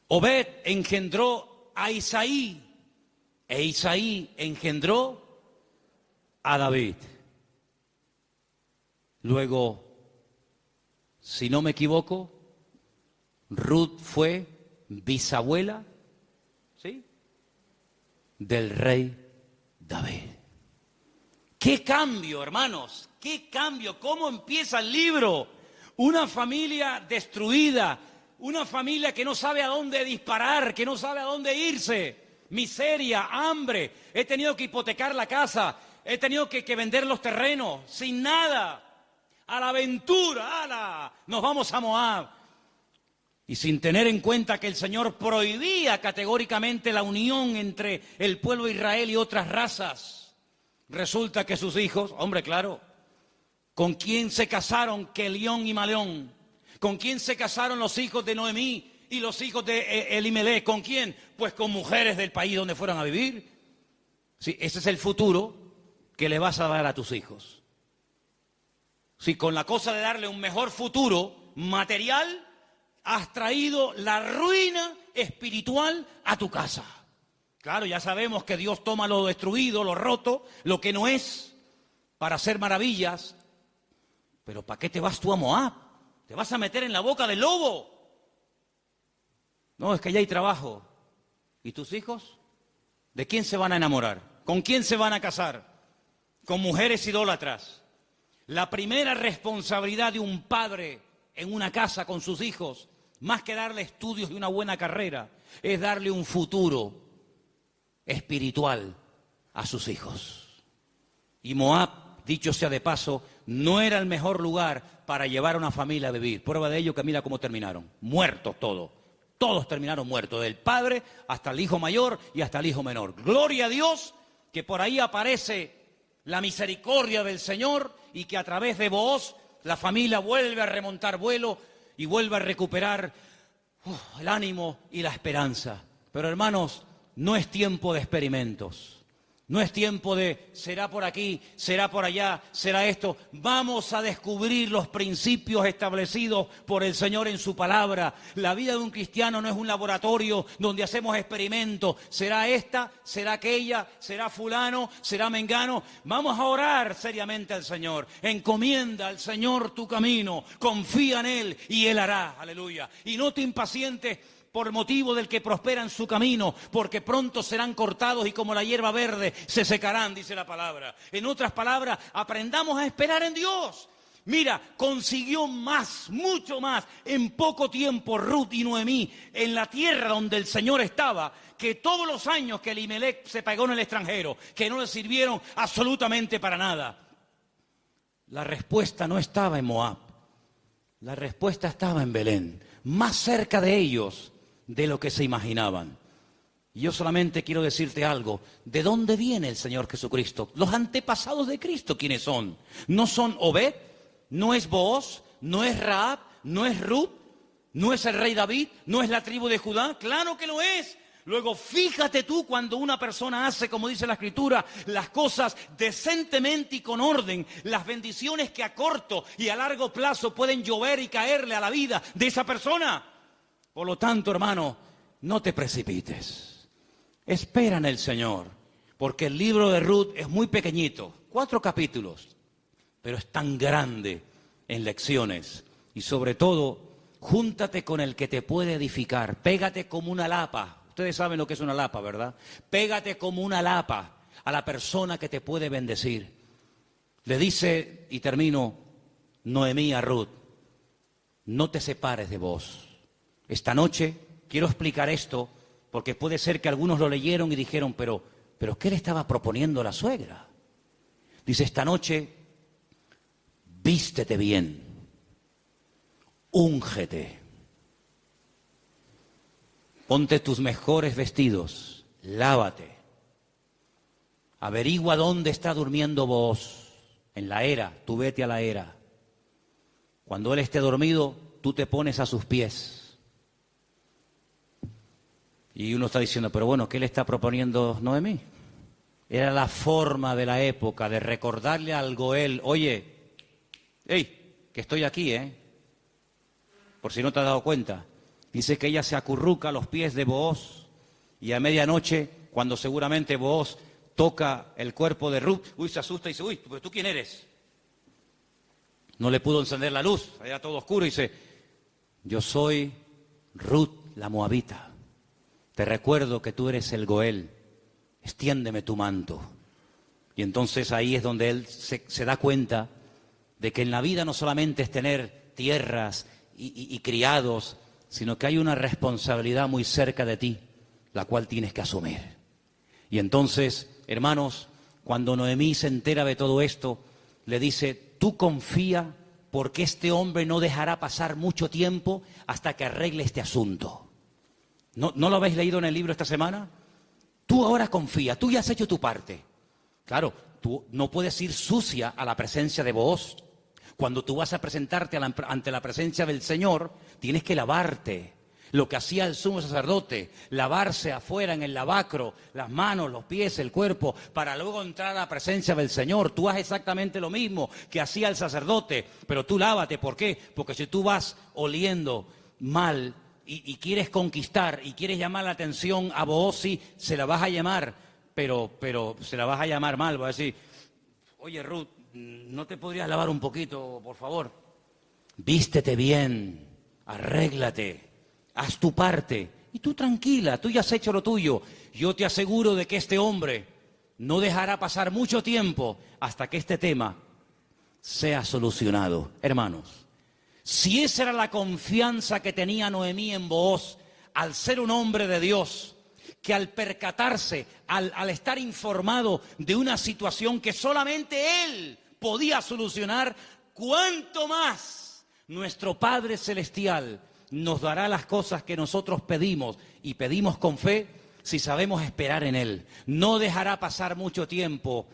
Obed engendró a Isaí, e Isaí engendró a David. Luego, si no me equivoco, Ruth fue bisabuela, ¿sí?, del rey David. ¡Qué cambio, hermanos! ¡Qué cambio! ¿Cómo empieza el libro? Una familia destruida, una familia que no sabe a dónde disparar, que no sabe a dónde irse. Miseria, hambre, he tenido que hipotecar la casa, he tenido que vender los terrenos, sin nada. a la aventura, ¡ala! Nos vamos a Moab. Y sin tener en cuenta que el Señor prohibía categóricamente la unión entre el pueblo de Israel y otras razas, resulta que sus hijos, hombre, claro, ¿con quién se casaron Kelión y Maleón? ¿Con quién se casaron los hijos de Noemí y los hijos de Elimelech? ¿Con quién? Pues con mujeres del país donde fueron a vivir. Sí, ese es el futuro que le vas a dar a tus hijos. Si con la cosa de darle un mejor futuro material, has traído la ruina espiritual a tu casa. Claro, ya sabemos que Dios toma lo destruido, lo roto, lo que no es, para hacer maravillas. Pero ¿para qué te vas tú a Moab? ¿Te vas a meter en la boca del lobo? No, es que allá hay trabajo. ¿Y tus hijos? ¿De quién se van a enamorar? ¿Con quién se van a casar? Con mujeres idólatras. La primera responsabilidad de un padre en una casa con sus hijos, más que darle estudios y una buena carrera, es darle un futuro espiritual a sus hijos. Y Moab, dicho sea de paso, no era el mejor lugar para llevar a una familia a vivir. Prueba de ello que mira cómo terminaron, muertos todos. Todos terminaron muertos, del padre hasta el hijo mayor y hasta el hijo menor. Gloria a Dios que por ahí aparece la misericordia del Señor y que a través de Booz la familia vuelve a remontar vuelo y vuelve a recuperar el ánimo y la esperanza. Pero hermanos, no es tiempo de experimentos. No es tiempo de será por aquí, será por allá, será esto. Vamos a descubrir los principios establecidos por el Señor en su palabra. La vida de un cristiano no es un laboratorio donde hacemos experimentos. Será esta, será aquella, será fulano, será mengano. Vamos a orar seriamente al Señor. Encomienda al Señor tu camino. Confía en Él y Él hará. Aleluya. Y no te impacientes por motivo del que prospera en su camino, porque pronto serán cortados y como la hierba verde se secarán, dice la palabra. En otras palabras, aprendamos a esperar en Dios. Mira, consiguió más, mucho más, en poco tiempo Ruth y Noemí, en la tierra donde el Señor estaba, que todos los años que Elimelech se pagó en el extranjero, que no le sirvieron absolutamente para nada. La respuesta no estaba en Moab, la respuesta estaba en Belén, más cerca de ellos de lo que se imaginaban. Y yo solamente quiero decirte algo. ¿De dónde viene el Señor Jesucristo? Los antepasados de Cristo, ¿quiénes son? ¿No son Obed? ¿No es Booz? ¿No es Rahab? ¿No es Ruth? ¿No es el rey David? ¿No es la tribu de Judá? ¡Claro que lo es! Luego, fíjate tú cuando una persona hace, como dice la Escritura, las cosas decentemente y con orden, las bendiciones que a corto y a largo plazo pueden llover y caerle a la vida de esa persona. Por lo tanto, hermano, no te precipites. Espera en el Señor, porque el libro de Ruth es muy pequeñito, 4 capítulos, pero es tan grande en lecciones. Y sobre todo, júntate con el que te puede edificar, pégate como una lapa. Ustedes saben lo que es una lapa, ¿verdad? Pégate como una lapa a la persona que te puede bendecir. Le dice, y termino, Noemí a Ruth, no te separes de vos. Esta noche quiero explicar esto, porque puede ser que algunos lo leyeron y dijeron, pero ¿qué le estaba proponiendo la suegra? Dice, esta noche, vístete bien, úngete, ponte tus mejores vestidos, lávate, averigua dónde está durmiendo vos, en la era, tú vete a la era. Cuando él esté dormido, tú te pones a sus pies. Y uno está diciendo, pero bueno, ¿qué le está proponiendo Noemí? Era la forma de la época de recordarle al Goel, oye, hey, que estoy aquí, por si no te has dado cuenta. Dice que ella se acurruca a los pies de Booz y a medianoche, cuando seguramente Booz toca el cuerpo de Ruth, se asusta y dice, ¿pero tú quién eres? No le pudo encender la luz, era todo oscuro y dice, yo soy Ruth la moabita. Te recuerdo que tú eres el Goel, extiéndeme tu manto. Y entonces ahí es donde él se da cuenta de que en la vida no solamente es tener tierras y criados, sino que hay una responsabilidad muy cerca de ti, la cual tienes que asumir. Y entonces, hermanos, cuando Noemí se entera de todo esto, le dice, tú confía porque este hombre no dejará pasar mucho tiempo hasta que arregle este asunto. ¿No lo habéis leído en el libro esta semana? Tú ahora confía, tú ya has hecho tu parte. Claro, tú no puedes ir sucia a la presencia de Booz. Cuando tú vas a presentarte ante la presencia del Señor, tienes que lavarte. Lo que hacía el sumo sacerdote, lavarse afuera en el lavacro, las manos, los pies, el cuerpo, para luego entrar a la presencia del Señor. Tú haces exactamente lo mismo que hacía el sacerdote, pero tú lávate. ¿Por qué? Porque si tú vas oliendo mal y quieres conquistar y quieres llamar la atención a Booz, sí, se la vas a llamar, pero se la vas a llamar mal. Vas a decir, oye Ruth, ¿no te podrías lavar un poquito, por favor? Vístete bien, arréglate. Haz tu parte y tú tranquila, tú ya has hecho lo tuyo. Yo te aseguro de que este hombre no dejará pasar mucho tiempo hasta que este tema sea solucionado. Hermanos, si esa era la confianza que tenía Noemí en Booz, al ser un hombre de Dios, que al percatarse, al estar informado de una situación que solamente él podía solucionar, ¿cuánto más nuestro Padre Celestial nos dará las cosas que nosotros pedimos y pedimos con fe si sabemos esperar en Él? No dejará pasar mucho tiempo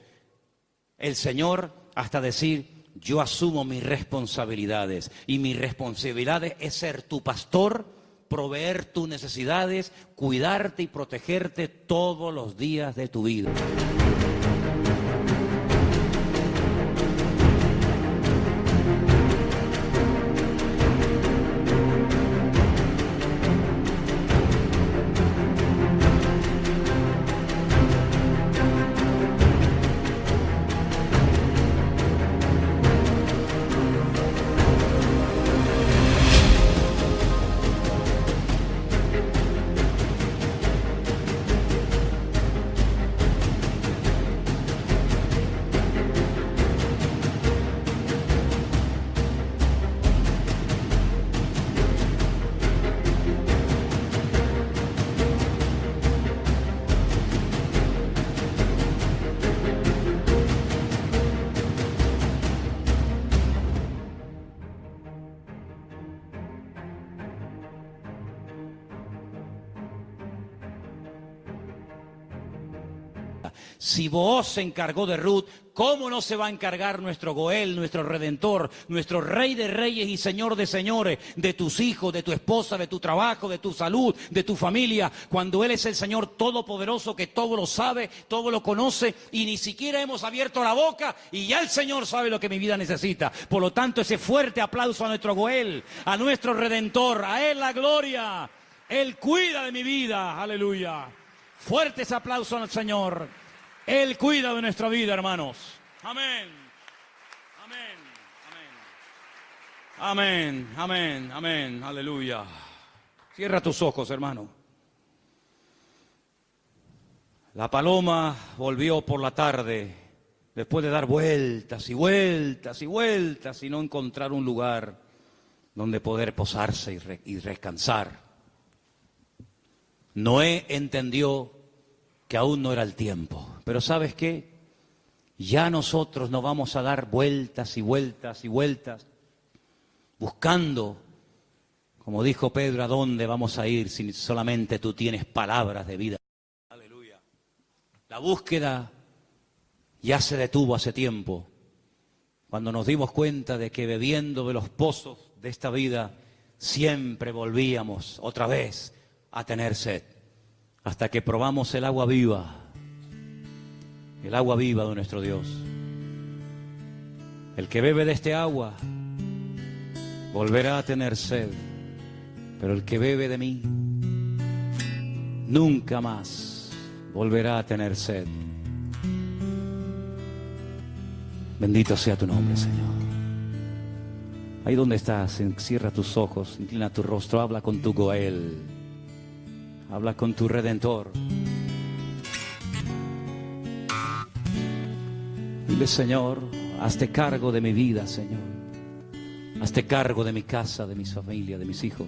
el Señor hasta decir, yo asumo mis responsabilidades y mi responsabilidad es ser tu pastor, proveer tus necesidades, cuidarte y protegerte todos los días de tu vida. Si Booz se encargó de Ruth, ¿cómo no se va a encargar nuestro Goel, nuestro Redentor, nuestro Rey de Reyes y Señor de Señores, de tus hijos, de tu esposa, de tu trabajo, de tu salud, de tu familia, cuando Él es el Señor Todopoderoso que todo lo sabe, todo lo conoce y ni siquiera hemos abierto la boca y ya el Señor sabe lo que mi vida necesita? Por lo tanto, ese fuerte aplauso a nuestro Goel, a nuestro Redentor, a Él la gloria. Él cuida de mi vida, aleluya. Fuerte ese aplauso al Señor. Él cuida de nuestra vida, hermanos. Amén. Amén. Amén. Amén. Amén. Amén. Aleluya. Cierra tus ojos, hermano. La paloma volvió por la tarde, después de dar vueltas y vueltas y vueltas y no encontrar un lugar donde poder posarse y descansar. Noé entendió que aún no era el tiempo. Pero ¿sabes qué? Ya nosotros no vamos a dar vueltas y vueltas y vueltas buscando, como dijo Pedro, ¿a dónde vamos a ir si solamente tú tienes palabras de vida? Aleluya. La búsqueda ya se detuvo hace tiempo, cuando nos dimos cuenta de que bebiendo de los pozos de esta vida siempre volvíamos otra vez a tener sed, hasta que probamos el agua viva de nuestro Dios. El que bebe de este agua volverá a tener sed, pero el que bebe de mí nunca más volverá a tener sed. Bendito sea tu nombre, Señor. Ahí donde estás, cierra tus ojos, inclina tu rostro, habla con tu Goel, habla con tu Redentor. Dile, Señor, hazte cargo de mi vida, Señor. Hazte cargo de mi casa, de mi familia, de mis hijos.